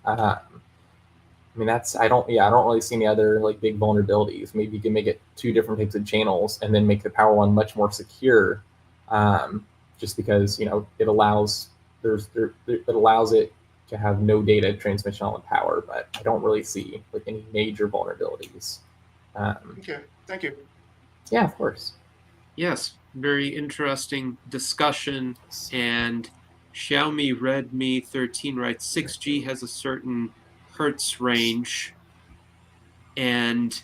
I mean, I don't really see any other like big vulnerabilities. Maybe you can make it two different types of channels and then make the power one much more secure, just because it allows it allows it to have no data transmission on the power. But I don't really see like any major vulnerabilities. Okay, thank you. Yeah, of course. Yes, very interesting discussion. And Xiaomi Redmi 13 writes 6G has a certain hertz range. And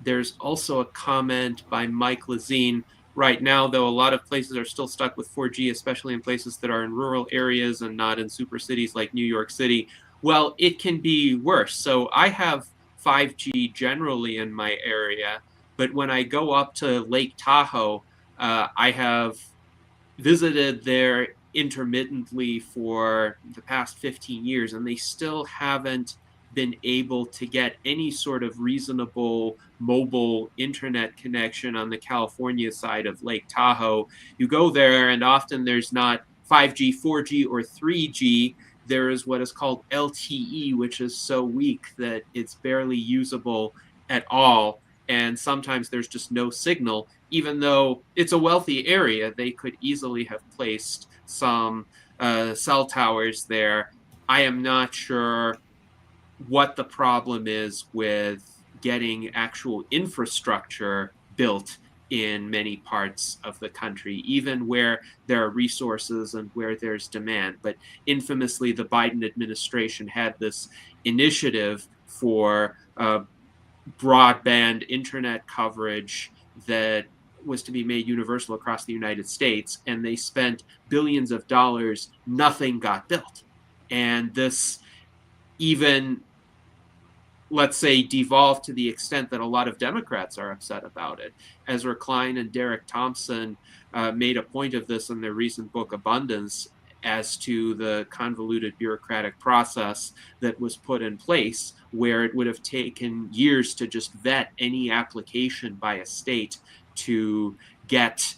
there's also a comment by Mike Lazine. Right now, though, a lot of places are still stuck with 4G, especially in places that are in rural areas and not in super cities like New York City. Well, it can be worse. So I have 5G generally in my area, but when I go up to Lake Tahoe, I have visited there intermittently for the past 15 years, and they still haven't been able to get any sort of reasonable mobile internet connection on the California side of Lake Tahoe. You go there, and often there's not 5G, 4G, or 3G. There is what is called LTE, which is so weak that it's barely usable at all. And sometimes there's just no signal, even though it's a wealthy area. They could easily have placed some cell towers there. I am not sure what the problem is with getting actual infrastructure built in many parts of the country, even where there are resources and where there's demand. But infamously, the Biden administration had this initiative for broadband internet coverage that was to be made universal across the United States, and they spent billions of dollars. Nothing got built. And this even, let's say, devolved to the extent that a lot of Democrats are upset about it. Ezra Klein and Derek Thompson made a point of this in their recent book, Abundance, as to the convoluted bureaucratic process that was put in place, where it would have taken years to just vet any application by a state to get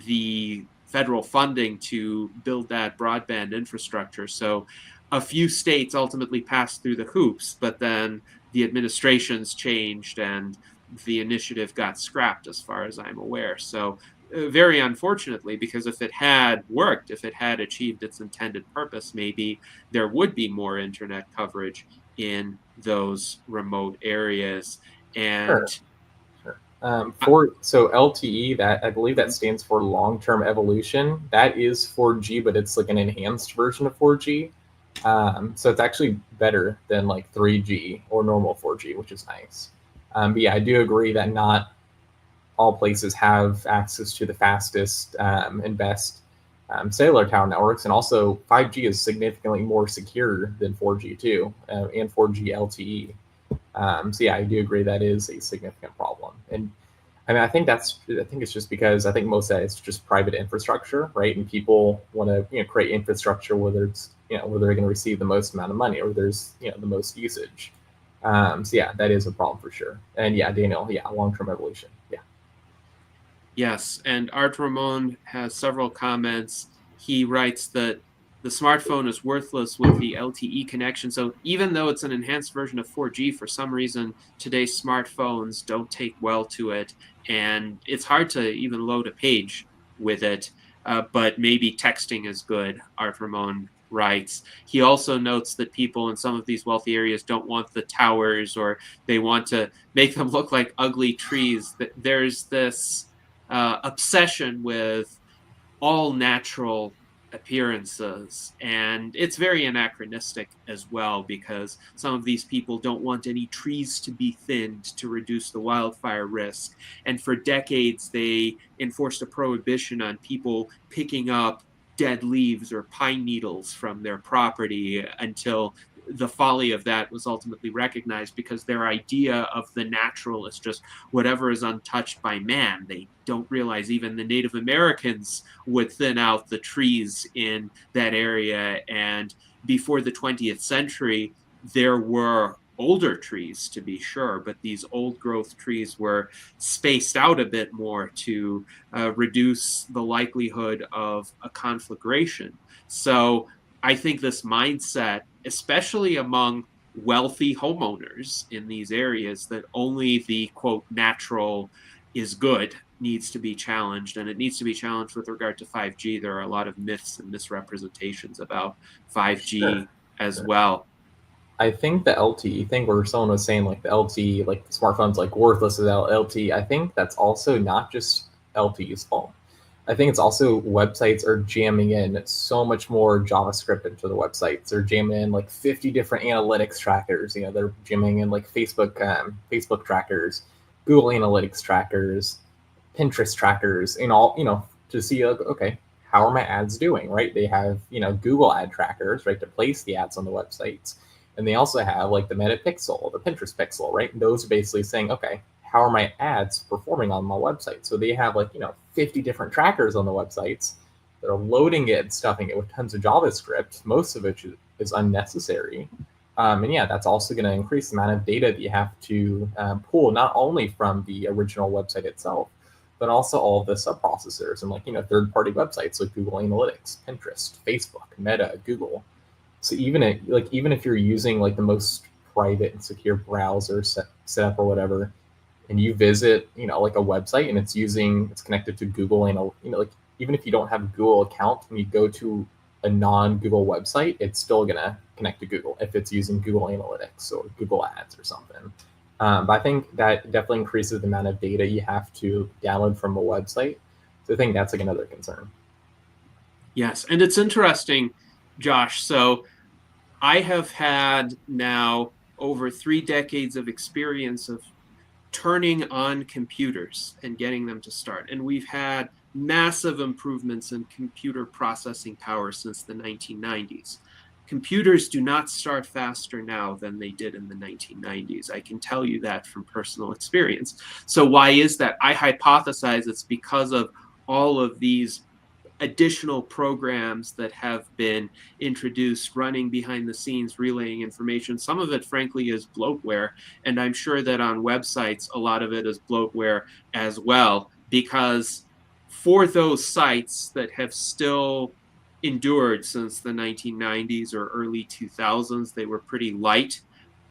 the federal funding to build that broadband infrastructure. So a few states ultimately passed through the hoops, but then the administrations changed and the initiative got scrapped, as far as I'm aware. So very unfortunately, because if it had worked, if it had achieved its intended purpose, maybe there would be more internet coverage in those remote areas. And Sure. So LTE, that I believe that stands for long-term evolution. That is 4G, but it's like an enhanced version of 4G. So it's actually better than like 3G or normal 4G, which is nice. But yeah, I do agree that not all places have access to the fastest and best cellular tower networks, and also 5G is significantly more secure than 4G too, and 4G LTE. So yeah, I do agree that is a significant problem. And I mean, I think it's just because I think most of that is just private infrastructure, right? And people want to create infrastructure whether it's where they're going to receive the most amount of money or there's the most usage. So yeah, that is a problem for sure. And yeah, Daniel, yeah, long-term evolution, yeah. yes, and Art Ramon has several comments. He writes that the smartphone is worthless with the LTE connection. So even though it's an enhanced version of 4G, for some reason, today's smartphones don't take well to it. And it's hard to even load a page with it, but maybe texting is good, Art Ramon writes. He also notes that people in some of these wealthy areas don't want the towers, or they want to make them look like ugly trees. There's this obsession with all natural appearances. And it's very anachronistic as well, because some of these people don't want any trees to be thinned to reduce the wildfire risk. And for decades, they enforced a prohibition on people picking up dead leaves or pine needles from their property until the folly of that was ultimately recognized, because their idea of the natural is just whatever is untouched by man. They don't realize even the Native Americans would thin out the trees in that area. And before the 20th century, there were older trees, to be sure, but these old growth trees were spaced out a bit more to reduce the likelihood of a conflagration. So I think this mindset, especially among wealthy homeowners in these areas that only the quote natural is good needs to be challenged, and it needs to be challenged with regard to 5G. There are a lot of myths and misrepresentations about 5G as well. I think the LTE thing where someone was saying like the LTE, like the smartphone's like worthless without LTE, I think that's also not just LTE's fault. I think it's also websites are jamming in so much more JavaScript into the websites. They're jamming in like 50 different analytics trackers. They're jamming in like Facebook trackers, Google Analytics trackers, Pinterest trackers, and all, to see like, okay, how are my ads doing, right? They have, Google ad trackers, right, to place the ads on the websites. And they also have like the Meta Pixel, the Pinterest Pixel, right? And those are basically saying, okay, how are my ads performing on my website? So they have like, 50 different trackers on the websites that are loading it and stuffing it with tons of JavaScript, most of which is unnecessary. And yeah, that's also going to increase the amount of data that you have to pull, not only from the original website itself, but also all of the sub-processors and like, third-party websites like Google Analytics, Pinterest, Facebook, Meta, Google. So even if you're using like the most private and secure browser set up or whatever, and you visit, like a website and it's connected to Google and, like even if you don't have a Google account and you go to a non-Google website, it's still gonna connect to Google if it's using Google Analytics or Google Ads or something. But I think that definitely increases the amount of data you have to download from a website. So I think that's like another concern. Yes, and it's interesting, Josh. So I have had now over 3 decades of experience of turning on computers and getting them to start. And we've had massive improvements in computer processing power since the 1990s. Computers do not start faster now than they did in the 1990s. I can tell you that from personal experience. So why is that? I hypothesize it's because of all of these additional programs that have been introduced running behind the scenes, relaying information. Some of it, frankly, is bloatware. And I'm sure that on websites, a lot of it is bloatware as well, because for those sites that have still endured since the 1990s or early 2000s, they were pretty light.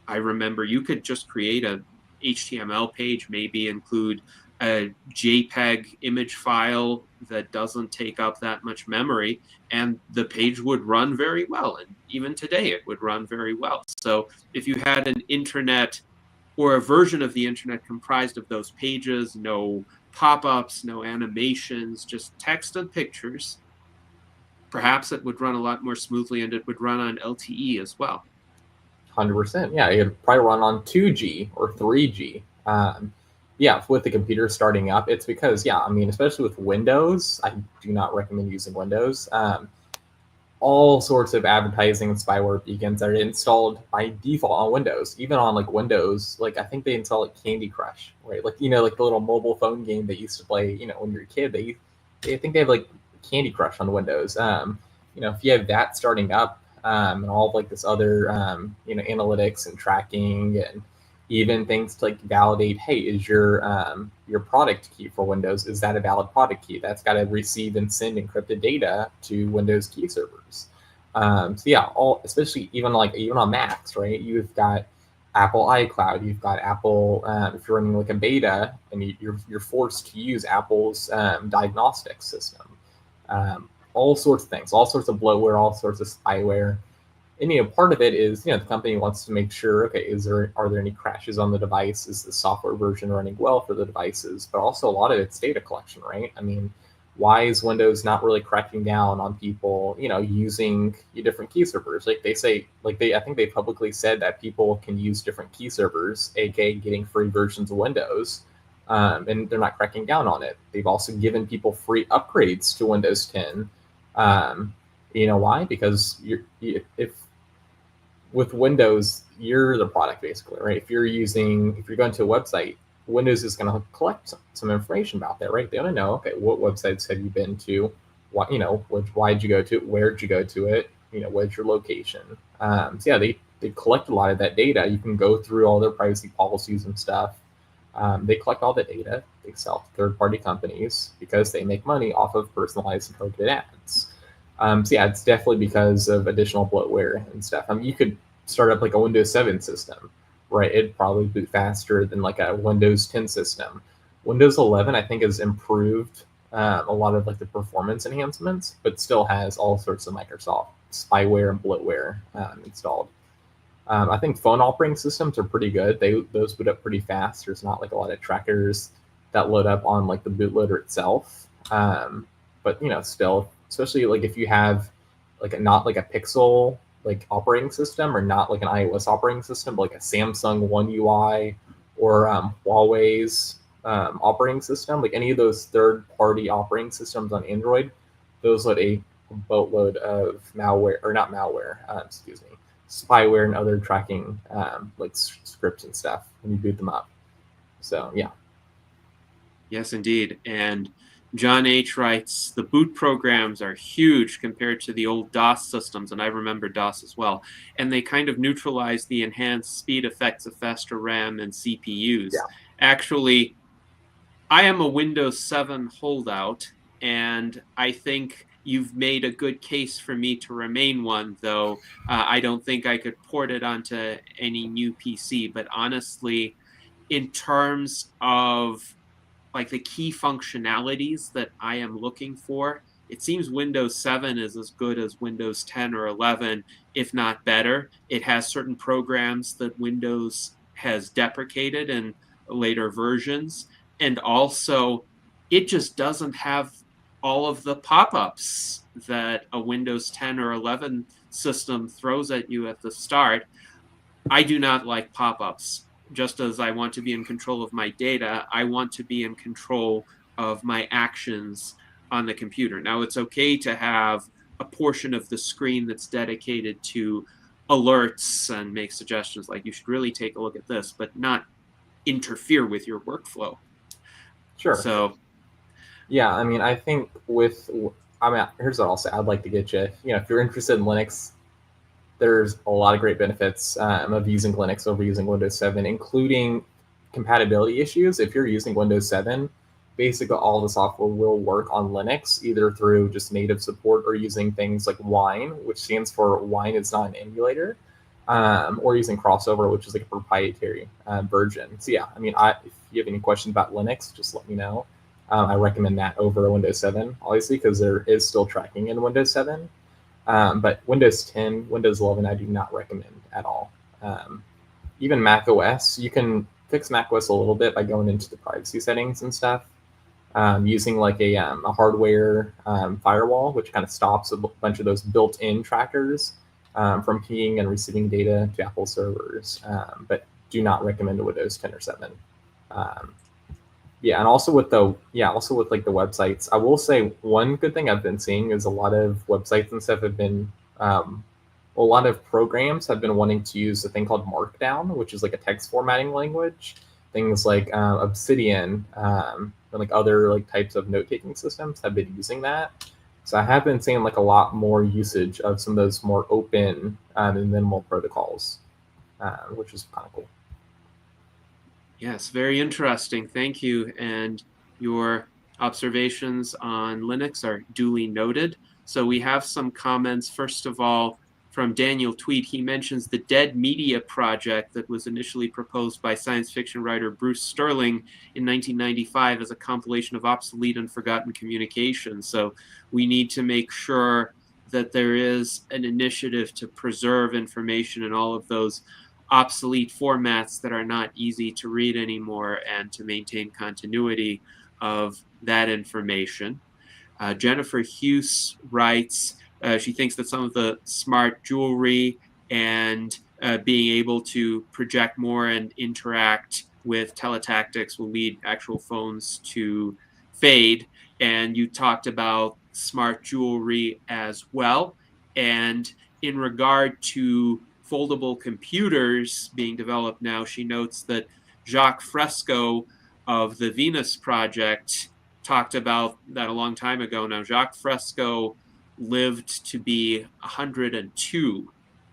I remember you could just create a HTML page, maybe include a JPEG image file that doesn't take up that much memory, and the page would run very well. And even today, it would run very well. So if you had an internet or a version of the internet comprised of those pages, no pop-ups, no animations, just text and pictures, perhaps it would run a lot more smoothly, and it would run on LTE as well. 100%. Yeah, it'd probably run on 2G or 3G. Yeah, with the computer starting up, it's because, especially with Windows, I do not recommend using Windows. All sorts of advertising and spyware beacons are installed by default on Windows. Even on like Windows, like I think they install like Candy Crush, right? Like, like the little mobile phone game they used to play, when you're a kid, they think they have like Candy Crush on Windows. If you have that starting up, and all of like this other, analytics and tracking and even things to like validate, hey, is your product key for Windows, is that a valid product key? That's got to receive and send encrypted data to Windows key servers. So yeah, especially even on Macs, right? You've got Apple iCloud, you've got Apple, if you're running like a beta and you're forced to use Apple's diagnostic system. All sorts of things, all sorts of bloatware, all sorts of spyware. And part of it is, the company wants to make sure, okay, are there any crashes on the device? Is the software version running well for the devices? But also a lot of it's data collection, right? I mean, why is Windows not really cracking down on people, using different key servers? Like they say, I think they publicly said that people can use different key servers, aka getting free versions of Windows, and they're not cracking down on it. They've also given people free upgrades to Windows 10. Why? Because if with Windows, you're the product basically, right? If you're going to a website, Windows is going to collect some information about that, right? They want to know, okay, what websites have you been to? What, why'd you go to it? Where'd you go to it? What's your location? So yeah, they collect a lot of that data. You can go through all their privacy policies and stuff. They collect all the data. They sell to third-party companies because they make money off of personalized and targeted ads. So yeah, it's definitely because of additional bloatware and stuff. You could start up like a Windows 7 system, right? It'd probably boot faster than like a Windows 10 system. Windows 11, I think, has improved a lot of like the performance enhancements, but still has all sorts of Microsoft spyware and bloatware installed. I think phone operating systems are pretty good. Those boot up pretty fast. There's not like a lot of trackers that load up on like the bootloader itself. But still, especially like if you have like not like a Pixel like operating system, or not like an iOS operating system, but like a Samsung One UI or Huawei's operating system, like any of those third-party operating systems on Android, those load a boatload of malware, or not malware, excuse me, spyware and other tracking like scripts and stuff when you boot them up. So yeah. Yes, indeed. And John H. writes, the boot programs are huge compared to the old DOS systems, and I remember DOS as well. And they kind of neutralize the enhanced speed effects of faster RAM and CPUs. Yeah. Actually, I am a Windows 7 holdout, and I think you've made a good case for me to remain one, though I don't think I could port it onto any new PC. But honestly, in terms of like the key functionalities that I am looking for, it seems Windows 7 is as good as Windows 10 or 11, if not better. It has certain programs that Windows has deprecated in later versions. And also, it just doesn't have all of the pop-ups that a Windows 10 or 11 system throws at you at the start. I do not like pop-ups. Just as I want to be in control of my data, I want to be in control of my actions on the computer. Now, it's okay to have a portion of the screen that's dedicated to alerts and make suggestions like you should really take a look at this, but not interfere with your workflow. Sure. So, yeah, I mean, I think here's what I'll say. I'd like to get you, if you're interested in Linux, there's a lot of great benefits of using Linux over using Windows 7, including compatibility issues. If you're using Windows 7, basically all the software will work on Linux, either through just native support or using things like Wine, which stands for Wine is not an emulator, or using Crossover, which is like a proprietary version. So yeah, I mean, if you have any questions about Linux, just let me know. I recommend that over Windows 7, obviously, because there is still tracking in Windows 7. But Windows 10, Windows 11, I do not recommend at all. Even Mac OS, you can fix Mac OS a little bit by going into the privacy settings and stuff, using like a hardware firewall, which kind of stops a bunch of those built-in trackers from pinging and receiving data to Apple servers. But do not recommend a Windows 10 or 7. Yeah, and also with like the websites, I will say one good thing I've been seeing is a lot of websites and stuff have been, a lot of programs have been wanting to use a thing called Markdown, which is like a text formatting language. Things like Obsidian and like other like types of note-taking systems have been using that. So I have been seeing like a lot more usage of some of those more open and minimal protocols, which is kind of cool. yes, very interesting. Thank you. And your observations on Linux are duly noted. So we have some comments. First of all, from Daniel Tweed, he mentions the Dead Media project that was initially proposed by science fiction writer Bruce Sterling in 1995 as a compilation of obsolete and forgotten communication. So we need to make sure that there is an initiative to preserve information in all of those obsolete formats that are not easy to read anymore, and to maintain continuity of that information. Jennifer Hughes writes, she thinks that some of the smart jewelry and being able to project more and interact with teletactics will lead actual phones to fade. And you talked about smart jewelry as well. And in regard to foldable computers being developed now, she notes that Jacques Fresco of the Venus Project talked about that a long time ago. Now, Jacques Fresco lived to be 102,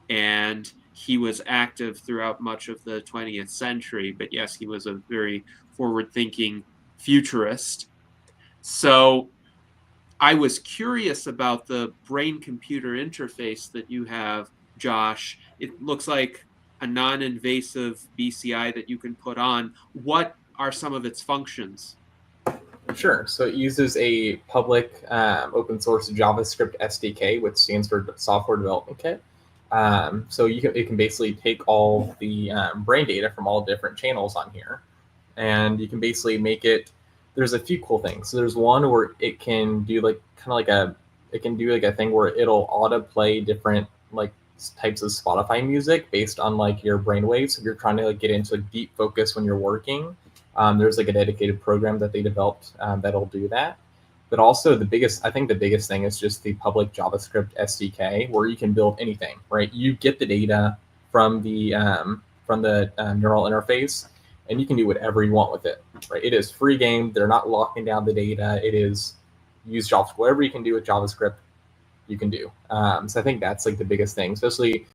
and he was active throughout much of the 20th century. But yes, he was a very forward-thinking futurist. So I was curious about the brain-computer interface that you have Josh. It looks like a non-invasive BCI that you can put on. What are some of its functions? Sure. So it uses a public open source JavaScript SDK, which stands for Software Development Kit. So it can basically take all the brain data from all different channels on here, and you can basically make it. There's a few cool things. So there's one where it can do like a thing where it'll autoplay different like types of Spotify music based on like your brainwaves. If you're trying to like get into deep focus when you're working, there's like a dedicated program that they developed that'll do that. But also I think the biggest thing is just the public JavaScript SDK, where you can build anything, right? You get the data from the neural interface, and you can do whatever you want with it, right? It is free game. They're not locking down the data. It is use JavaScript. Whatever you can do with JavaScript, you can do. So I think that's like the biggest thing, especially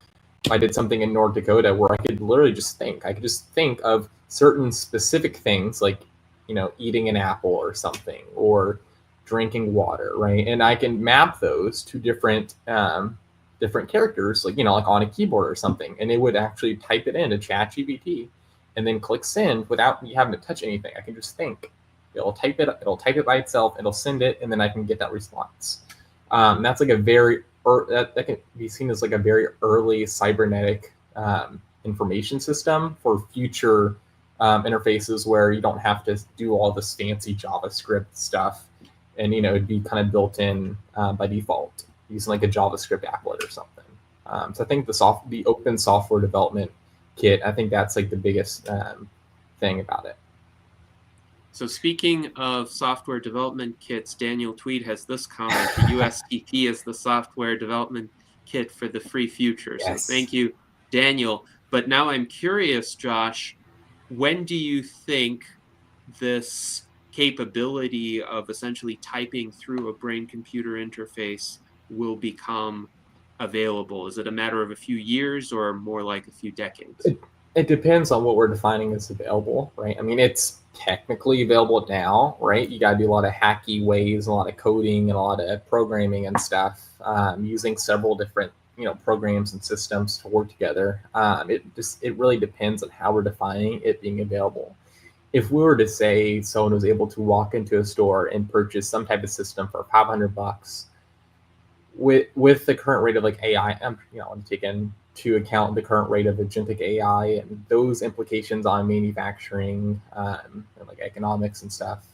if I did something in North Dakota where I could literally just think. I could just think of certain specific things like, eating an apple or something, or drinking water, right? And I can map those to different characters, like, like on a keyboard or something. And it would actually type it into ChatGPT and then click send without me having to touch anything. I can just think. It'll type it by itself, it'll send it, and then I can get that response. That's like that can be seen as like a very early cybernetic information system for future interfaces where you don't have to do all this fancy JavaScript stuff, and it'd be kind of built in by default using like a JavaScript applet or something. So I think the open software development kit, I think that's like the biggest thing about it. So speaking of software development kits, Daniel Tweed has this comment: the USDP is the software development kit for the free future. Yes. So thank you, Daniel. But now I'm curious, Josh, when do you think this capability of essentially typing through a brain-computer interface will become available? Is it a matter of a few years or more like a few decades? It depends on what we're defining as available, right? I mean, it's technically available now, right? You got to do a lot of hacky ways, a lot of coding, and a lot of programming and stuff, using several different programs and systems to work together. It really depends on how we're defining it being available. If we were to say someone was able to walk into a store and purchase some type of system for $500, with the current rate of like AI, I'm taking to account the current rate of agentic AI and those implications on manufacturing and like economics and stuff.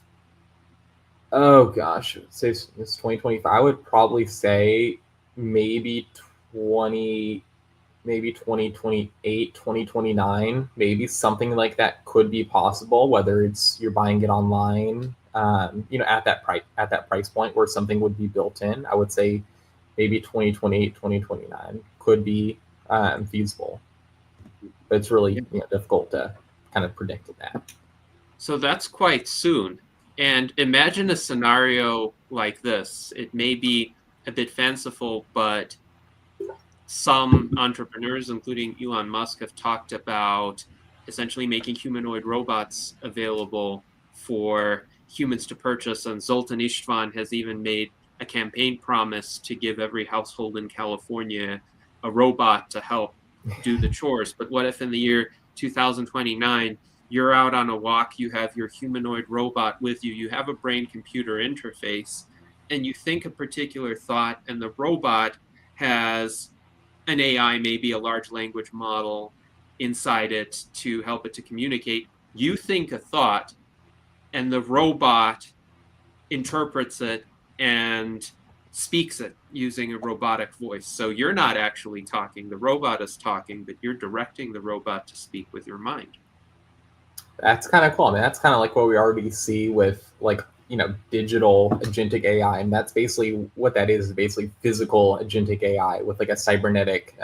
Oh gosh, say it's 2025. I would probably say maybe 2028, 2029, maybe something like that could be possible, whether it's you're buying it online, at that price point where something would be built in. I would say maybe 2028, 2029 could be feasible, but it's really difficult to kind of predict that. So that's quite soon. And imagine a scenario like this. It may be a bit fanciful, but some entrepreneurs, including Elon Musk, have talked about essentially making humanoid robots available for humans to purchase. And Zoltan Istvan has even made a campaign promise to give every household in California a robot to help do the chores. But what if in the year 2029, you're out on a walk, you have your humanoid robot with you, you have a brain-computer interface, and you think a particular thought, and the robot has an AI, maybe a large language model inside it to help it to communicate. You think a thought, and the robot interprets it and speaks it using a robotic voice. So you're not actually talking, the robot is talking, but you're directing the robot to speak with your mind. That's kind of cool. I mean, that's kind of like what we already see with like, digital agentic AI. And that's basically what that is basically physical agentic AI with like a cybernetic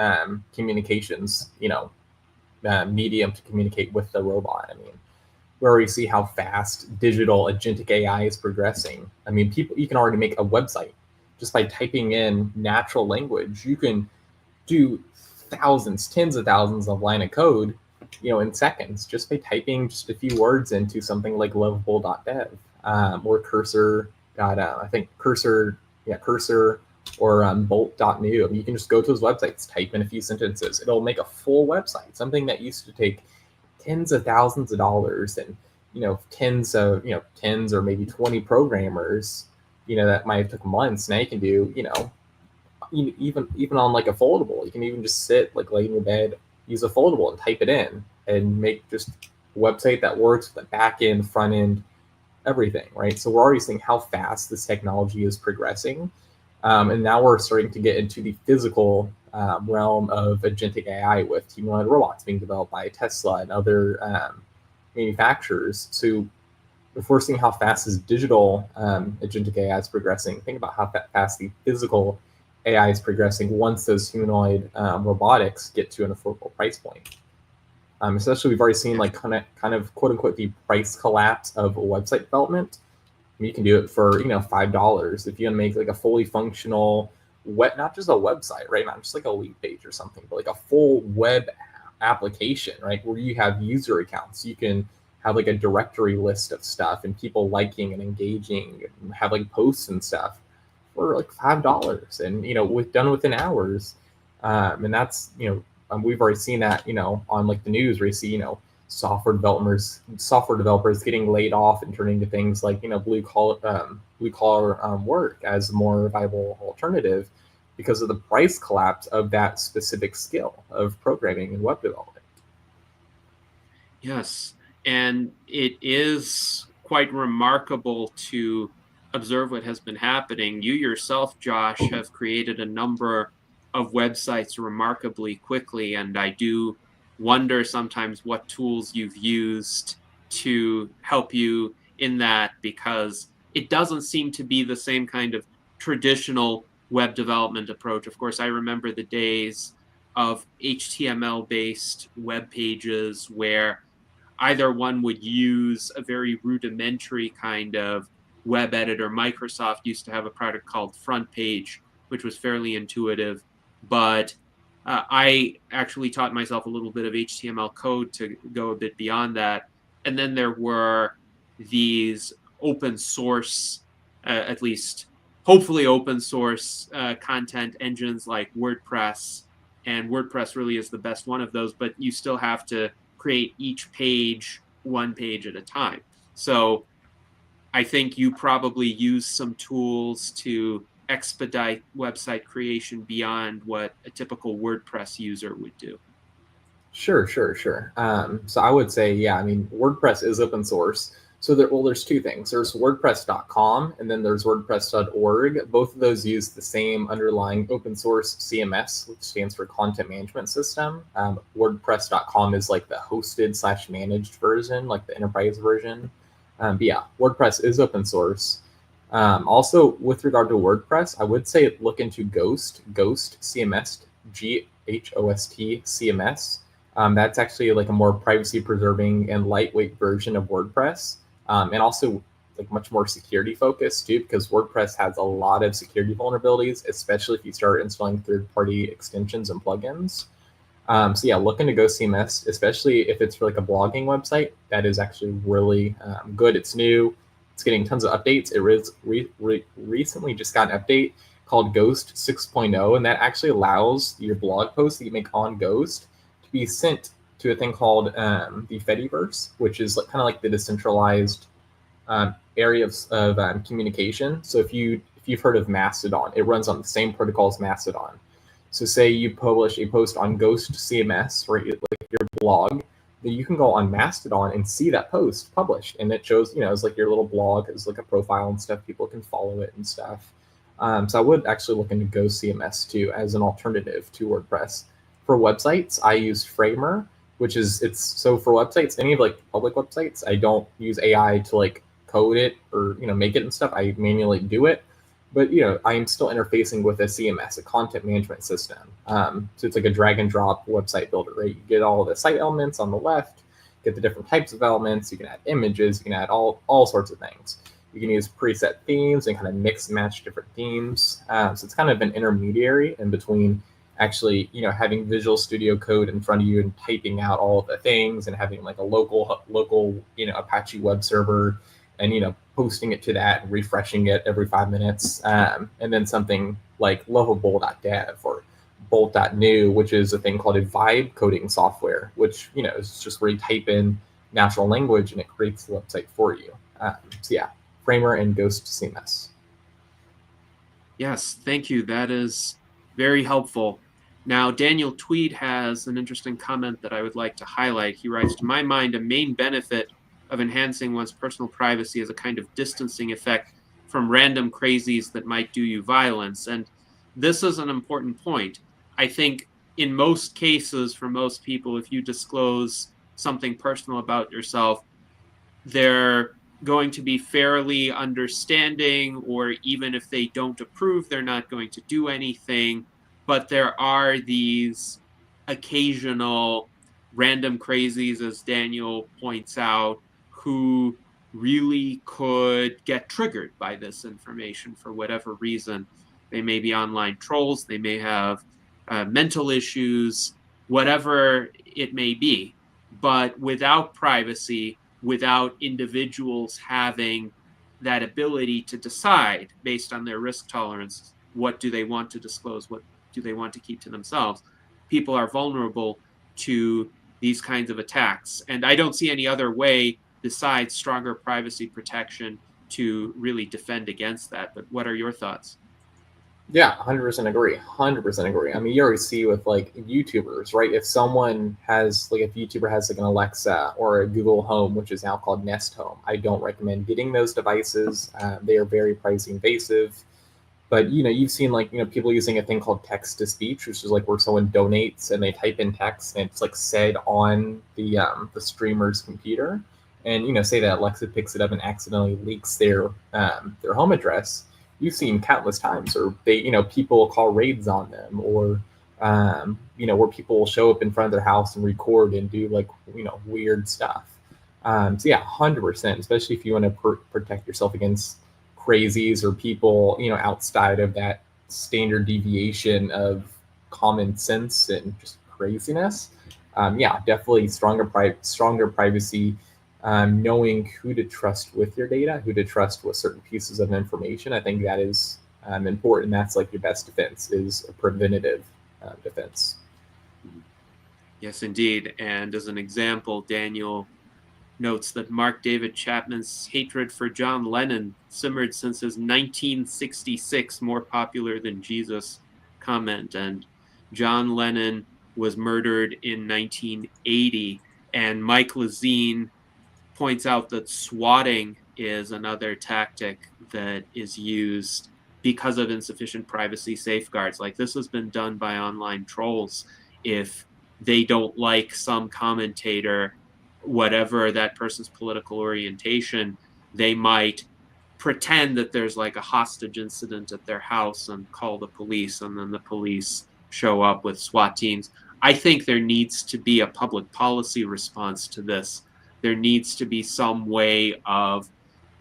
communications, medium to communicate with the robot. I mean, where we see how fast digital agentic AI is progressing. I mean, you can already make a website just by typing in natural language. You can do thousands, tens of thousands of line of code, in seconds, just by typing just a few words into something like lovable.dev or Cursor. I think Cursor or bolt.new. You can just go to his websites, type in a few sentences. It'll make a full website, something that used to take tens of thousands of dollars and, tens or maybe 20 programmers, that might have took months. Now you can do, even on like a foldable, you can even just sit, like lay in your bed, use a foldable and type it in and make just a website that works with the back end, front end, everything, right? So we're already seeing how fast this technology is progressing. And now we're starting to get into the physical realm of agentic AI with humanoid robots being developed by Tesla and other manufacturers. So if we're seeing how fast this digital agentic AI is progressing, think about how fast the physical AI is progressing once those humanoid robotics get to an affordable price point. Especially, we've already seen like kind of quote unquote the price collapse of website development. You can do it for $5 if you want to make like a fully functional not just a website, right? Not just like a lead page or something, but like a full web application, right? Where you have user accounts, you can have like a directory list of stuff and people liking and engaging, and have like posts and stuff for like $5, and done within hours, and that's we've already seen that on like the news where you see software developers getting laid off and turning to things like blue collar work as a more viable alternative because of the price collapse of that specific skill of programming and web development. Yes, and it is quite remarkable to observe what has been happening. You yourself, Josh, have created a number of websites remarkably quickly, and I do wonder sometimes what tools you've used to help you in that, because it doesn't seem to be the same kind of traditional web development approach. Of course, I remember the days of HTML-based web pages where either one would use a very rudimentary kind of web editor. Microsoft used to have a product called Front Page, which was fairly intuitive, but I actually taught myself a little bit of HTML code to go a bit beyond that. And then there were these open source, at least hopefully open source content engines like WordPress. And WordPress really is the best one of those, but you still have to create each page one page at a time. So I think you probably use some tools to expedite website creation beyond what a typical WordPress user would do. Sure. So I would say, yeah, WordPress is open source. So there's two things. There's WordPress.com and then there's WordPress.org. Both of those use the same underlying open source CMS, which stands for Content Management System. WordPress.com is like the hosted / managed version, like the enterprise version. But yeah, WordPress is open source. Also, with regard to WordPress, I would say look into Ghost CMS, GHOST CMS. That's actually like a more privacy preserving and lightweight version of WordPress, and also like much more security focused too, because WordPress has a lot of security vulnerabilities, especially if you start installing third-party extensions and plugins. So yeah, look into Ghost CMS, especially if it's for like a blogging website. That is actually really good. It's new. It's getting tons of updates. It recently just got an update called Ghost 6.0, and that actually allows your blog posts that you make on Ghost to be sent to a thing called the Fediverse, which is like, kind of like the decentralized area of communication. So if you've heard of Mastodon, it runs on the same protocol as Mastodon. So say you publish a post on Ghost CMS, right, like your blog, then you can go on Mastodon and see that post published, and it shows, it's like your little blog, it's like a profile and stuff. People can follow it and stuff. So I would actually look into Ghost CMS too as an alternative to WordPress. For websites, I use Framer, so for websites, any of like public websites, I don't use AI to like code it or make it and stuff. I manually do it. But I am still interfacing with a CMS, a content management system. So it's like a drag and drop website builder, right? You get all the site elements on the left, get the different types of elements. You can add images, you can add all sorts of things. You can use preset themes and kind of mix and match different themes. So it's kind of an intermediary in between actually, having Visual Studio Code in front of you and typing out all of the things and having like a local, Apache web server and, posting it to that and refreshing it every 5 minutes. And then something like lovable.dev or bolt.new, which is a thing called a vibe coding software, which, is just where you type in natural language and it creates the website for you. So yeah, Framer and Ghost CMS. Yes, thank you. That is very helpful. Now, Daniel Tweed has an interesting comment that I would like to highlight. He writes, to my mind, a main benefit of enhancing one's personal privacy is a kind of distancing effect from random crazies that might do you violence. And this is an important point. I think in most cases, for most people, if you disclose something personal about yourself, they're going to be fairly understanding, or even if they don't approve, they're not going to do anything. But there are these occasional random crazies, as Daniel points out, who really could get triggered by this information for whatever reason. They may be online trolls, they may have mental issues, whatever it may be. But without privacy, without individuals having that ability to decide based on their risk tolerance, what do they want to disclose, what do they want to keep to themselves, people are vulnerable to these kinds of attacks. And I don't see any other way besides stronger privacy protection to really defend against that. But what are your thoughts? Yeah, 100% agree. 100% agree. I mean, you already see with like YouTubers, right? If someone has like, if YouTuber has like an Alexa or a Google Home, which is now called Nest Home, I don't recommend getting those devices. They are very price invasive. But you've seen like people using a thing called text to speech, which is like where someone donates and they type in text and it's like said on the streamer's computer, and say that Alexa picks it up and accidentally leaks their home address. You've seen countless times, or they people call raids on them, or where people will show up in front of their house and record and do like weird stuff. So yeah, 100%, especially if you want to protect yourself against crazies or people outside of that standard deviation of common sense and just craziness. Yeah, definitely stronger privacy. Knowing who to trust with your data, who to trust with certain pieces of information, I think that is important. That's like your best defense, is a preventative defense. Yes, indeed. And as an example, Daniel notes that Mark David Chapman's hatred for John Lennon simmered since his 1966 more popular than Jesus comment. And John Lennon was murdered in 1980. And Mike Lezine points out that swatting is another tactic that is used because of insufficient privacy safeguards. Like, this has been done by online trolls. If they don't like some commentator, whatever that person's political orientation, they might pretend that there's like a hostage incident at their house and call the police, and then the police show up with SWAT teams. I think there needs to be a public policy response to this. There needs to be some way of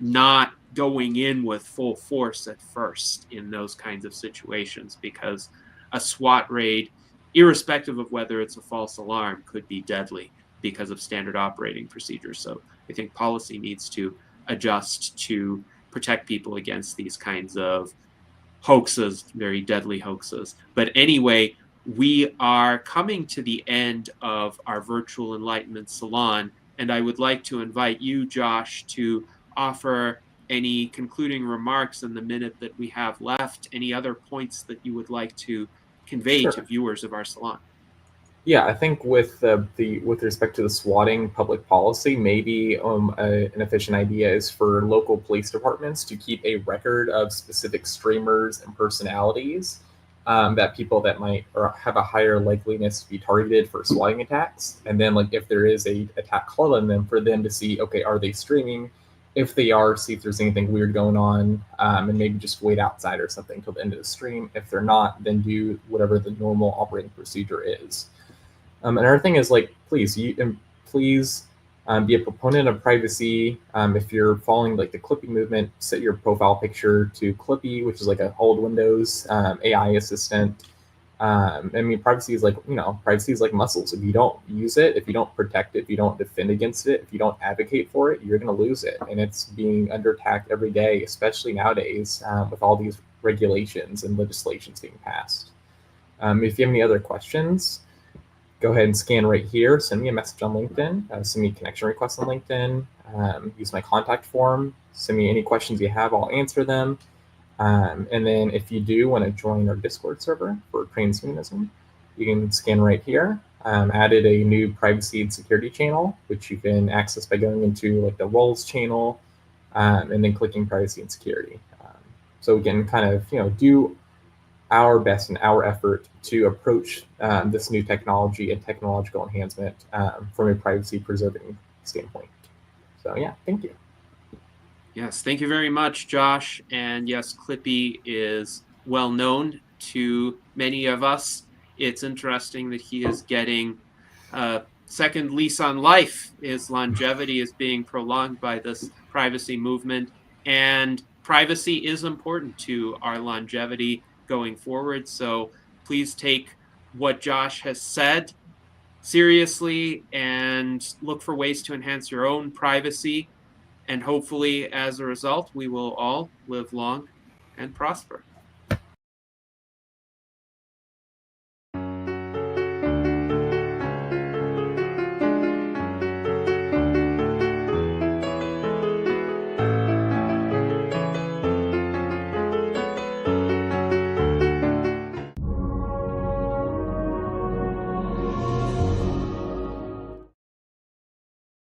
not going in with full force at first in those kinds of situations, because a SWAT raid, irrespective of whether it's a false alarm, could be deadly because of standard operating procedures. So I think policy needs to adjust to protect people against these kinds of hoaxes, very deadly hoaxes. But anyway, we are coming to the end of our virtual Enlightenment Salon, and I would like to invite you, Josh, to offer any concluding remarks in the minute that we have left, any other points that you would like to convey to viewers of our salon. Yeah, I think with with respect to the swatting public policy, maybe an efficient idea is for local police departments to keep a record of specific streamers and personalities that people that might or have a higher likeliness to be targeted for swatting attacks. And then like if there is a attack call on them, for them to see, okay, are they streaming? If they are, see if there's anything weird going on, and maybe just wait outside or something till the end of the stream. If they're not, then do whatever the normal operating procedure is. Another thing is like, please be a proponent of privacy. If you're following like the Clippy movement, set your profile picture to Clippy, which is like a old Windows AI assistant. I mean, privacy is like, privacy is like muscles. If you don't use it, if you don't protect it, if you don't defend against it, if you don't advocate for it, you're going to lose it. And it's being under attack every day, especially nowadays with all these regulations and legislations being passed. If you have any other questions, go ahead and scan right here. Send me a message on LinkedIn. Send me a connection request on LinkedIn. Use my contact form. Send me any questions you have. I'll answer them. And then if you do want to join our Discord server for transhumanism, you can scan right here. Added a new privacy and security channel, which you can access by going into like the roles channel and then clicking privacy and security. So we can kind of, do our best and our effort to approach this new technology and technological enhancement from a privacy preserving standpoint. So yeah, thank you. Yes, thank you very much, Josh. And yes, Clippy is well known to many of us. It's interesting that he is getting a second lease on life. His longevity is being prolonged by this privacy movement. And privacy is important to our longevity going forward. So please take what Josh has said seriously and look for ways to enhance your own privacy. And hopefully, as a result, we will all live long and prosper.